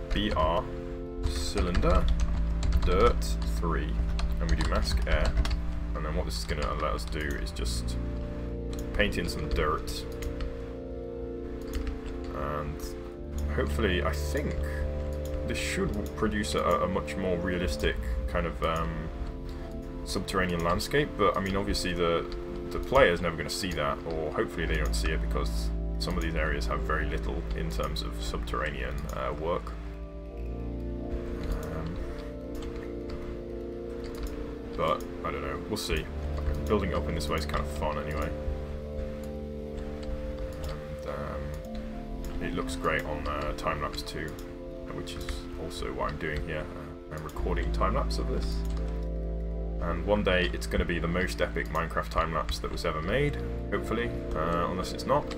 BR cylinder dirt 3, and we do mask air. And then what this is going to let us do is just paint in some dirt. And hopefully, I think this should produce a much more realistic kind of subterranean landscape, but I mean obviously the player's never going to see that, or hopefully they don't see it, because some of these areas have very little in terms of subterranean work. But I don't know, we'll see. Building up in this way is kind of fun anyway. And it looks great on time-lapse too, which is also what I'm doing here. I'm recording time-lapse of this. And one day it's going to be the most epic Minecraft time-lapse that was ever made, hopefully, unless it's not.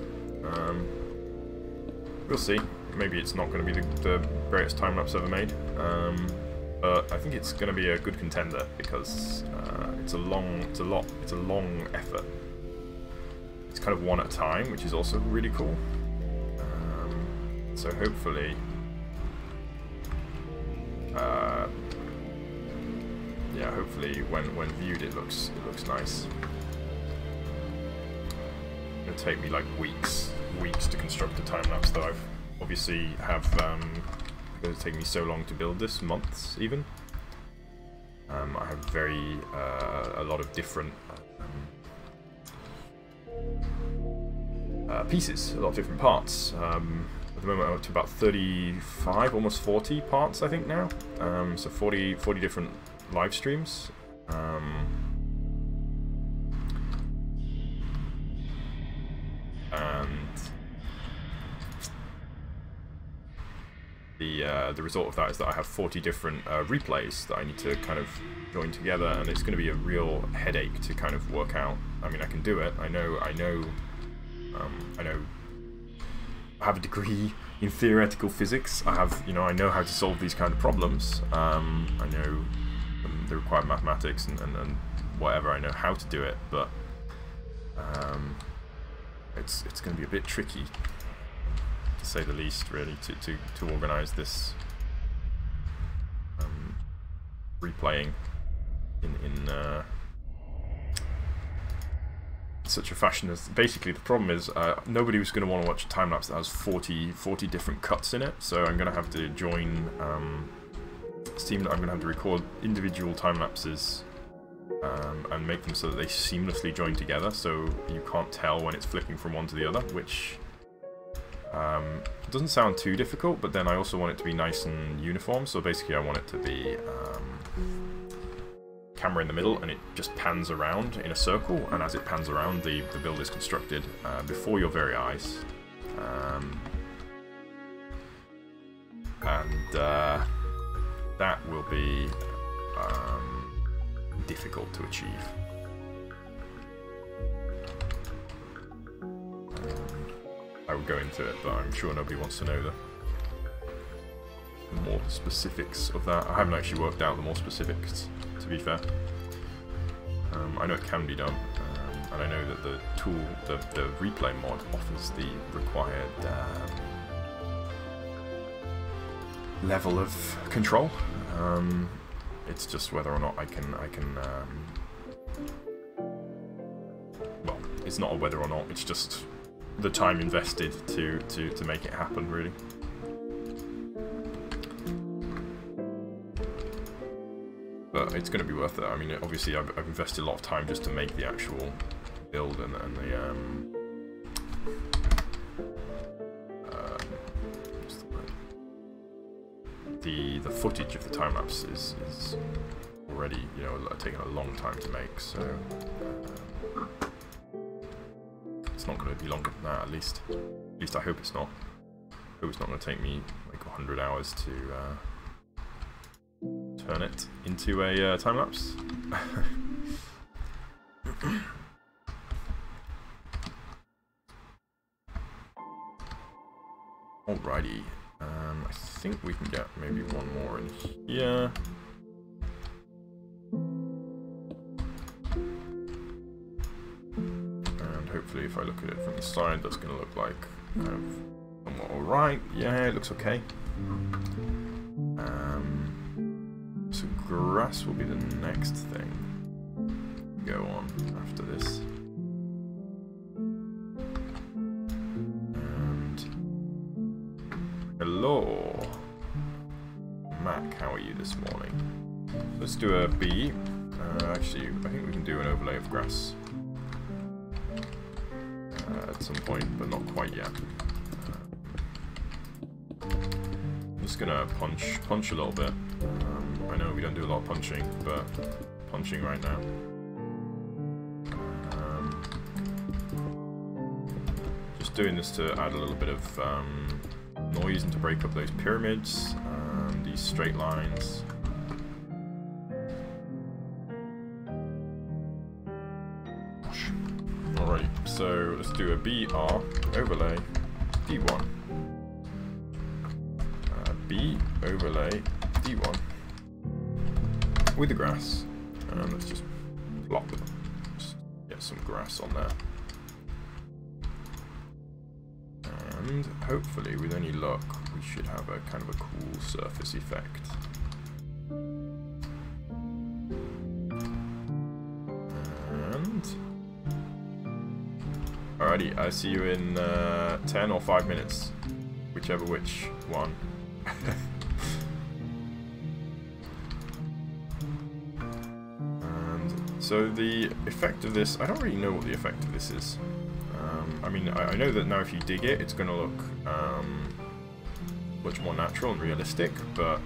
We'll see. Maybe it's not going to be the greatest time-lapse ever made. But I think it's going to be a good contender, because it's a long effort. It's kind of one at a time, which is also really cool. So hopefully, yeah, hopefully when viewed it looks nice. It'll take me like weeks to construct a time lapse that I've obviously have. It's taken me so long to build this, months even. I have a lot of different pieces, a lot of different parts. At the moment I'm up to about 35, almost 40 parts I think now. So 40 different live streams. And the result of that is that I have 40 different replays that I need to kind of join together, and it's going to be a real headache to kind of work out. I mean, I can do it. I know. I have a degree in theoretical physics. I have, I know how to solve these kind of problems. I know the required mathematics and whatever. I know how to do it, but it's going to be a bit tricky, to say the least, really, to organise this replaying in such a fashion as basically the problem is nobody was going to want to watch a time lapse that has 40 different cuts in it. So I'm going to have to join Steam. I'm going to have to record individual time lapses and make them so that they seamlessly join together, so you can't tell when it's flipping from one to the other, which doesn't sound too difficult, but then I also want it to be nice and uniform. So basically I want it to be camera in the middle, and it just pans around in a circle, and as it pans around, the build is constructed before your very eyes. That will be difficult to achieve. I will go into it, but I'm sure nobody wants to know the more specifics of that. I haven't actually worked out the more specifics, to be fair. I know it can be done, and I know that the tool, the replay mod, offers the required level of control. It's just whether or not I can. Well, it's not a whether or not. It's just the time invested to make it happen, really. But it's going to be worth it. I mean, obviously, I've invested a lot of time just to make the actual build and the footage of the time lapse is already, taking a long time to make. So it's not going to be longer than that. At least I hope it's not. I hope it's not going to take me like 100 hours to turn it into a time lapse. Alrighty, I think we can get maybe one more in here. And hopefully, if I look at it from the side, that's going to look like kind of somewhat alright. Yeah, it looks okay. So grass will be the next thing to go on after this. And hello, Mac, how are you this morning? Let's do a bee. Actually, I think we can do an overlay of grass at some point, but not quite yet. I'm just gonna punch a little bit. I know we don't do a lot of punching, but punching right now. Just doing this to add a little bit of noise and to break up those pyramids, these straight lines. Alright, so let's do a BR overlay D1. B overlay D1 with the grass. And let's just plop. Just get some grass on there. And hopefully, with any luck, we should have a kind of a cool surface effect. And alrighty, I see you in 10 or 5 minutes, whichever which one. And so the effect of this, I don't really know what the effect of this is. I mean, I know that now if you dig it, it's going to look much more natural and realistic, but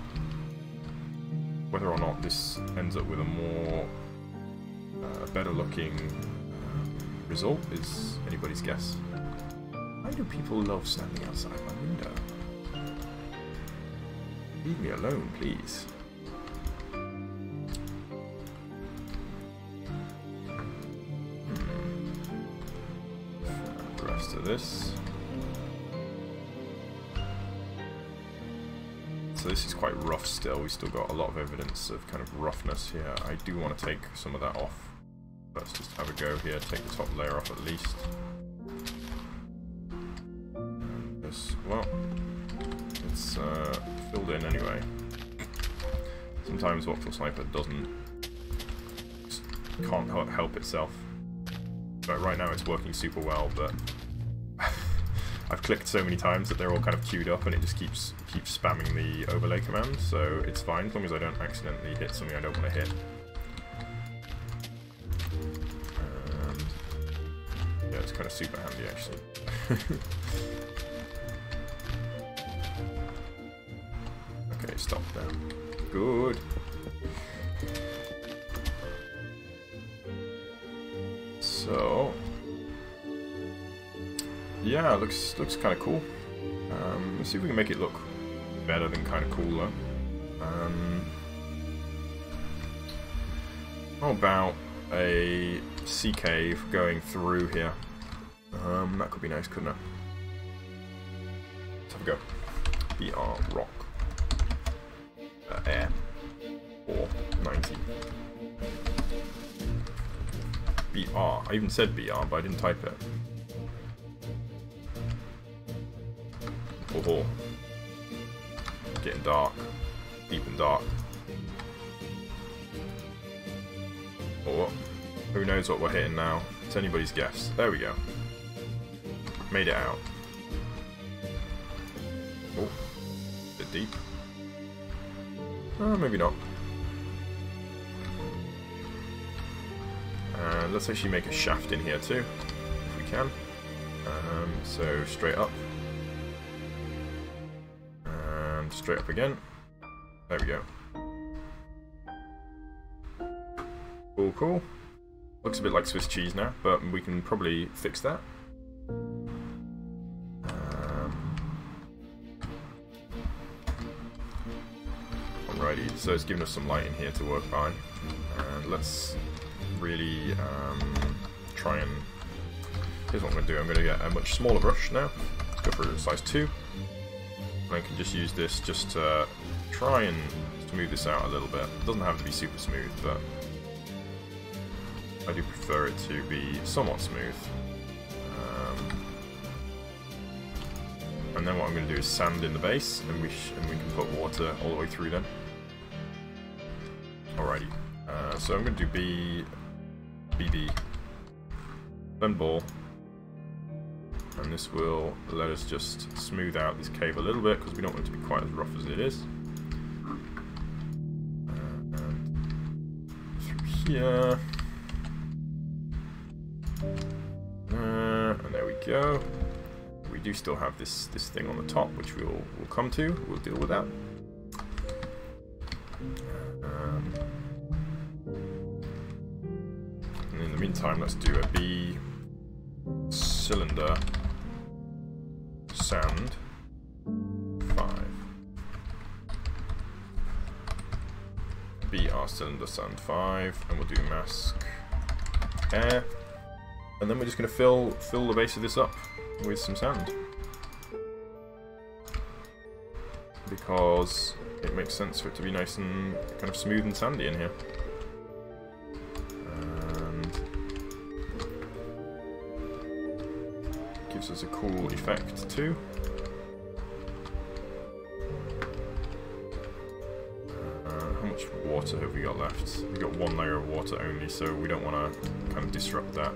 whether or not this ends up with a more better looking result is anybody's guess. Why do people love standing outside my window? Leave me alone, please. The rest of this. So this is quite rough still. We still got a lot of evidence of kind of roughness here. I do want to take some of that off. Let's just have a go here. Take the top layer off at least. And this, well, it's filled in anyway. Sometimes Voxel Sniper can't help itself. But right now it's working super well, but I've clicked so many times that they're all kind of queued up and it just keeps spamming the overlay command, so it's fine as long as I don't accidentally hit something I don't want to hit. And yeah, it's kind of super handy actually. Okay, stop there. Good. So yeah, it looks kind of cool. Let's see if we can make it look better than kind of cool though. How about a sea cave going through here? That could be nice, couldn't it? Let's have a go. BR rock. Air. 490. BR. I even said BR, but I didn't type it. Oh, getting dark. Deep and dark. Oh, who knows what we're hitting now? It's anybody's guess. There we go. Made it out. Oh, a bit deep. Maybe not. And let's actually make a shaft in here too, if we can. So straight up. And straight up again. There we go. Cool, cool. Looks a bit like Swiss cheese now, but we can probably fix that. Alrighty, so it's giving us some light in here to work by. And let's really try and... Here's what I'm going to do. I'm going to get a much smaller brush now. Go for a size 2. And I can just use this just to try and smooth this out a little bit. It doesn't have to be super smooth, but I do prefer it to be somewhat smooth. And then what I'm going to do is sand in the base, and we can put water all the way through then. Alrighty. So I'm going to do BB, then ball, and this will let us just smooth out this cave a little bit because we don't want it to be quite as rough as it is. And through here. And there we go. We do still have this thing on the top, which we'll come to. We'll deal with that. And in the meantime, let's do a B cylinder sand 5. BR cylinder sand 5, and we'll do mask air. And then we're just going to fill the base of this up with some sand, because it makes sense for it to be nice and kind of smooth and sandy in here. And gives us a cool effect too. How much water have we got left? We've got 1 layer of water only, so we don't want to kind of disrupt that.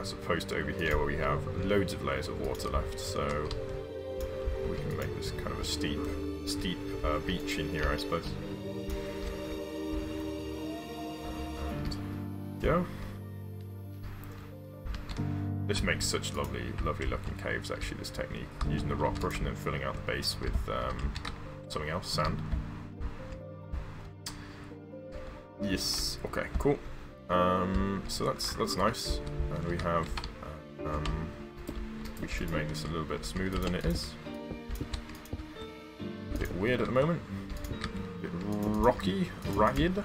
As opposed to over here where we have loads of layers of water left, so we can make this kind of a steep beach in here, I suppose. And yeah, this makes such lovely looking caves. Actually, this technique using the rock brush and then filling out the base with something else, sand. Yes. Okay. Cool. So that's nice, and we have we should make this a little bit smoother than it is. A bit weird at the moment, a bit rocky, ragged.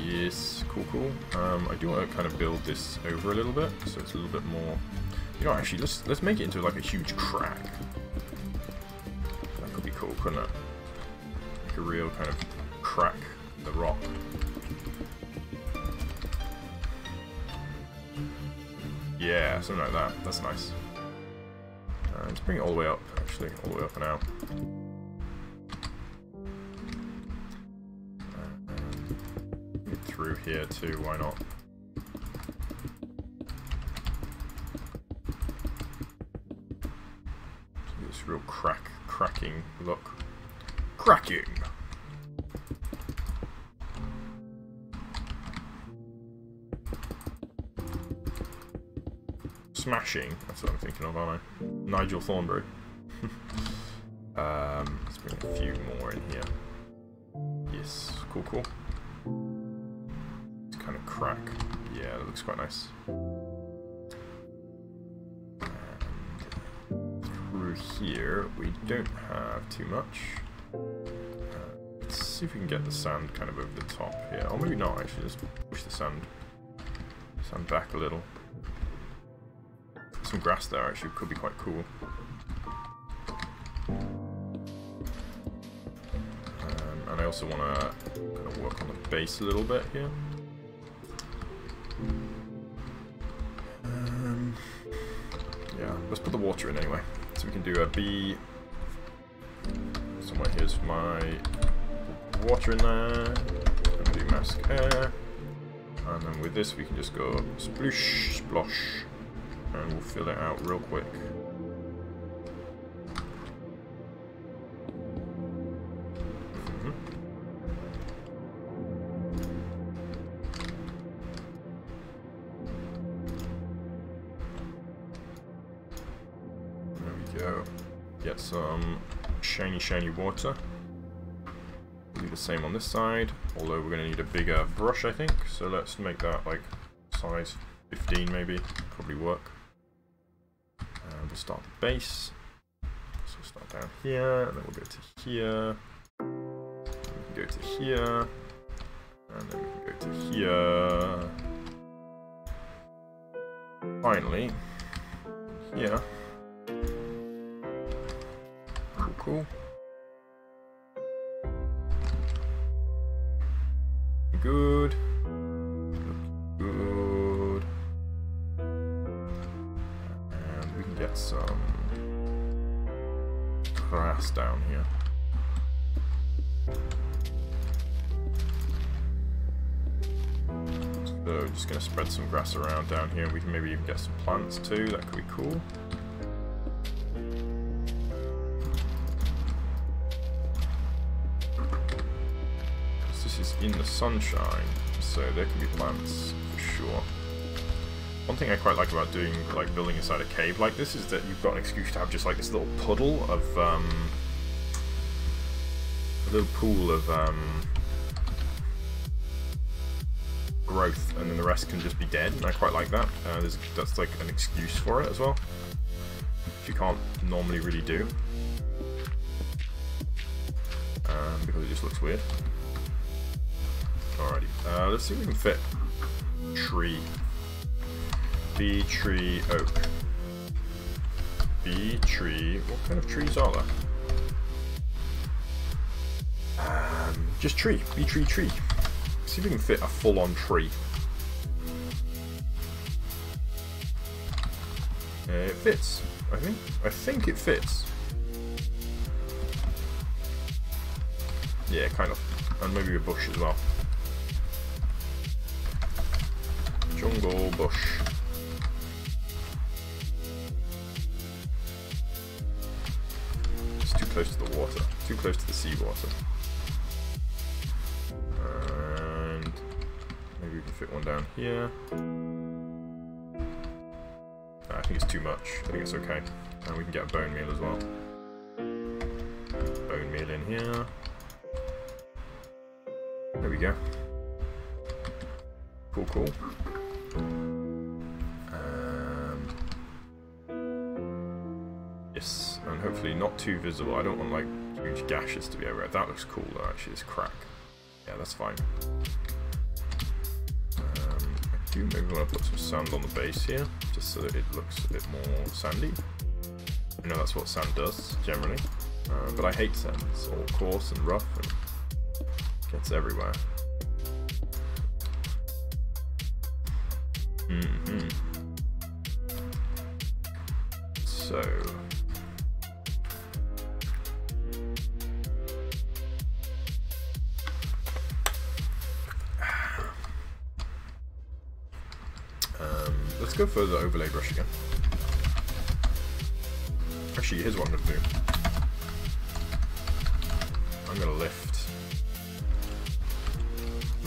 Yes, cool. I do want to kind of build this over a little bit, so it's a little bit more. You know, actually, let's make it into like a huge crack. That could be cool, couldn't it? A real kind of crack in the rock. Yeah, something like that. That's nice. Let's bring it all the way up, actually, all the way up and out. Through here too, why not? This real cracking look. Cracking! Smashing, that's what I'm thinking of, aren't I? Nigel Thornberry. Let's bring a few more in here. Yes, cool. It's kind of crack. Yeah, that looks quite nice. And through here, we don't have too much. Let's see if we can get the sand kind of over the top here. Or maybe not, actually. Let's push the sand back a little. Some grass there, actually, could be quite cool. And I also want to kind of work on the base a little bit here. Yeah, let's put the water in anyway. So we can do a B. Somewhere here's my water in there. And do mask air. And then with this we can just go sploosh, splosh. And we'll fill it out real quick. Go. Get some shiny water. Do the same on this side, although we're going to need a bigger brush, I think. So let's make that like size 15 maybe, probably work. And we'll start the base. So we'll start down here, and then we'll go to here. We can go to here, and then we can go to here. Finally, here. Cool. Good. Good. And we can get some grass down here. So just gonna spread some grass around down here. We can maybe even get some plants too. That could be cool. this is in the sunshine, so there can be plants for sure. One thing I quite like about doing, like, building inside a cave like this is that you've got an excuse to have just like this little puddle of, a little pool of, growth, and then the rest can just be dead, and I quite like that. That's like an excuse for it as well, which you can't normally really do, because it just looks weird. Alrighty, let's see if we can fit tree. Bee tree oak. Bee tree. What kind of trees are there? Just tree. Bee tree tree. See if we can fit a full-on tree. It fits. I think it fits. Yeah, kind of. And maybe a bush as well. Jungle bush. Too close to the water, too close to the seawater. And maybe we can fit one down here. I think it's too much. I think it's okay. And we can get a bone meal as well. Bone meal in here. There we go. Cool, cool. Yes, and hopefully not too visible. I don't want like huge gashes to be over it. That looks cool though, actually, this crack. Yeah, that's fine. I do maybe want to put some sand on the base here, just so that it looks a bit more sandy. I know that's what sand does, generally. But I hate sand. It's all coarse and rough and gets everywhere. So... let's go for the overlay brush again. Actually, here's what I'm going to do. I'm going to lift.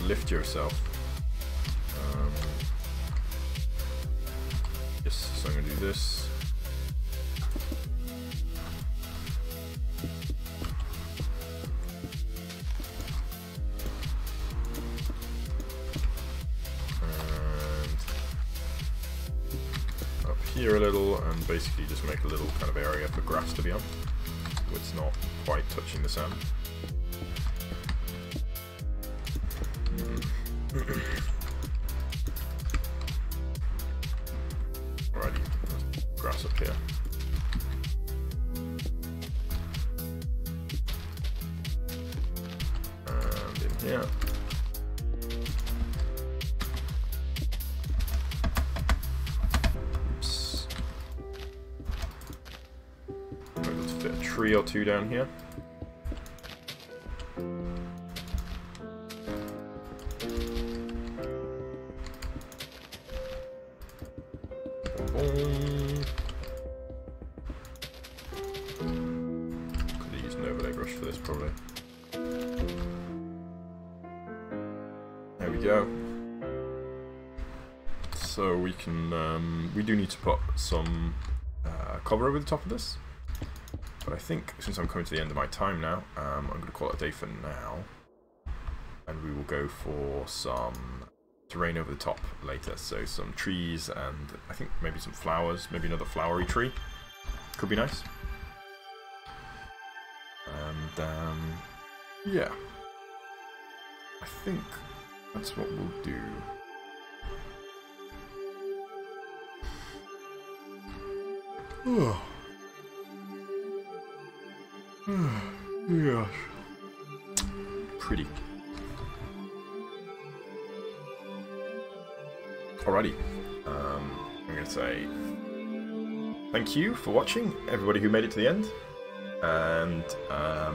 Lift yourself. Yes, so I'm going to do this. Here a little, and basically just make a little kind of area for grass to be on, so it's not quite touching the sand. Alrighty, grass up here. And in here. Tree or two down here. Could have used an overlay brush for this probably. There we go. So we can, we do need to put some cover over the top of this. But I think, since I'm coming to the end of my time now, I'm going to call it a day for now. And we will go for some terrain over the top later. So some trees and I think maybe some flowers, maybe another flowery tree. Could be nice. And, yeah. I think that's what we'll do. Oh. Yes. Pretty. Alrighty. I'm going to say thank you for watching, everybody who made it to the end. And I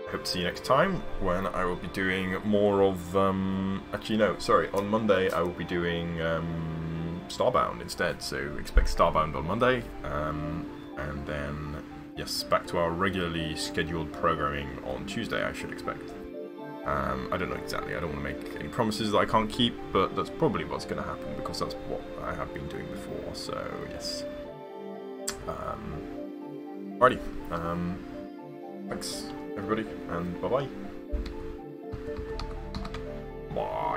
hope to see you next time when I will be doing more of... actually, no, sorry. On Monday, I will be doing Starbound instead. So expect Starbound on Monday. And then... yes, back to our regularly scheduled programming on Tuesday, I should expect. I don't know exactly, I don't want to make any promises that I can't keep, but that's probably what's going to happen because that's what I have been doing before, so yes. Alrighty, thanks everybody, and bye-bye. Bye.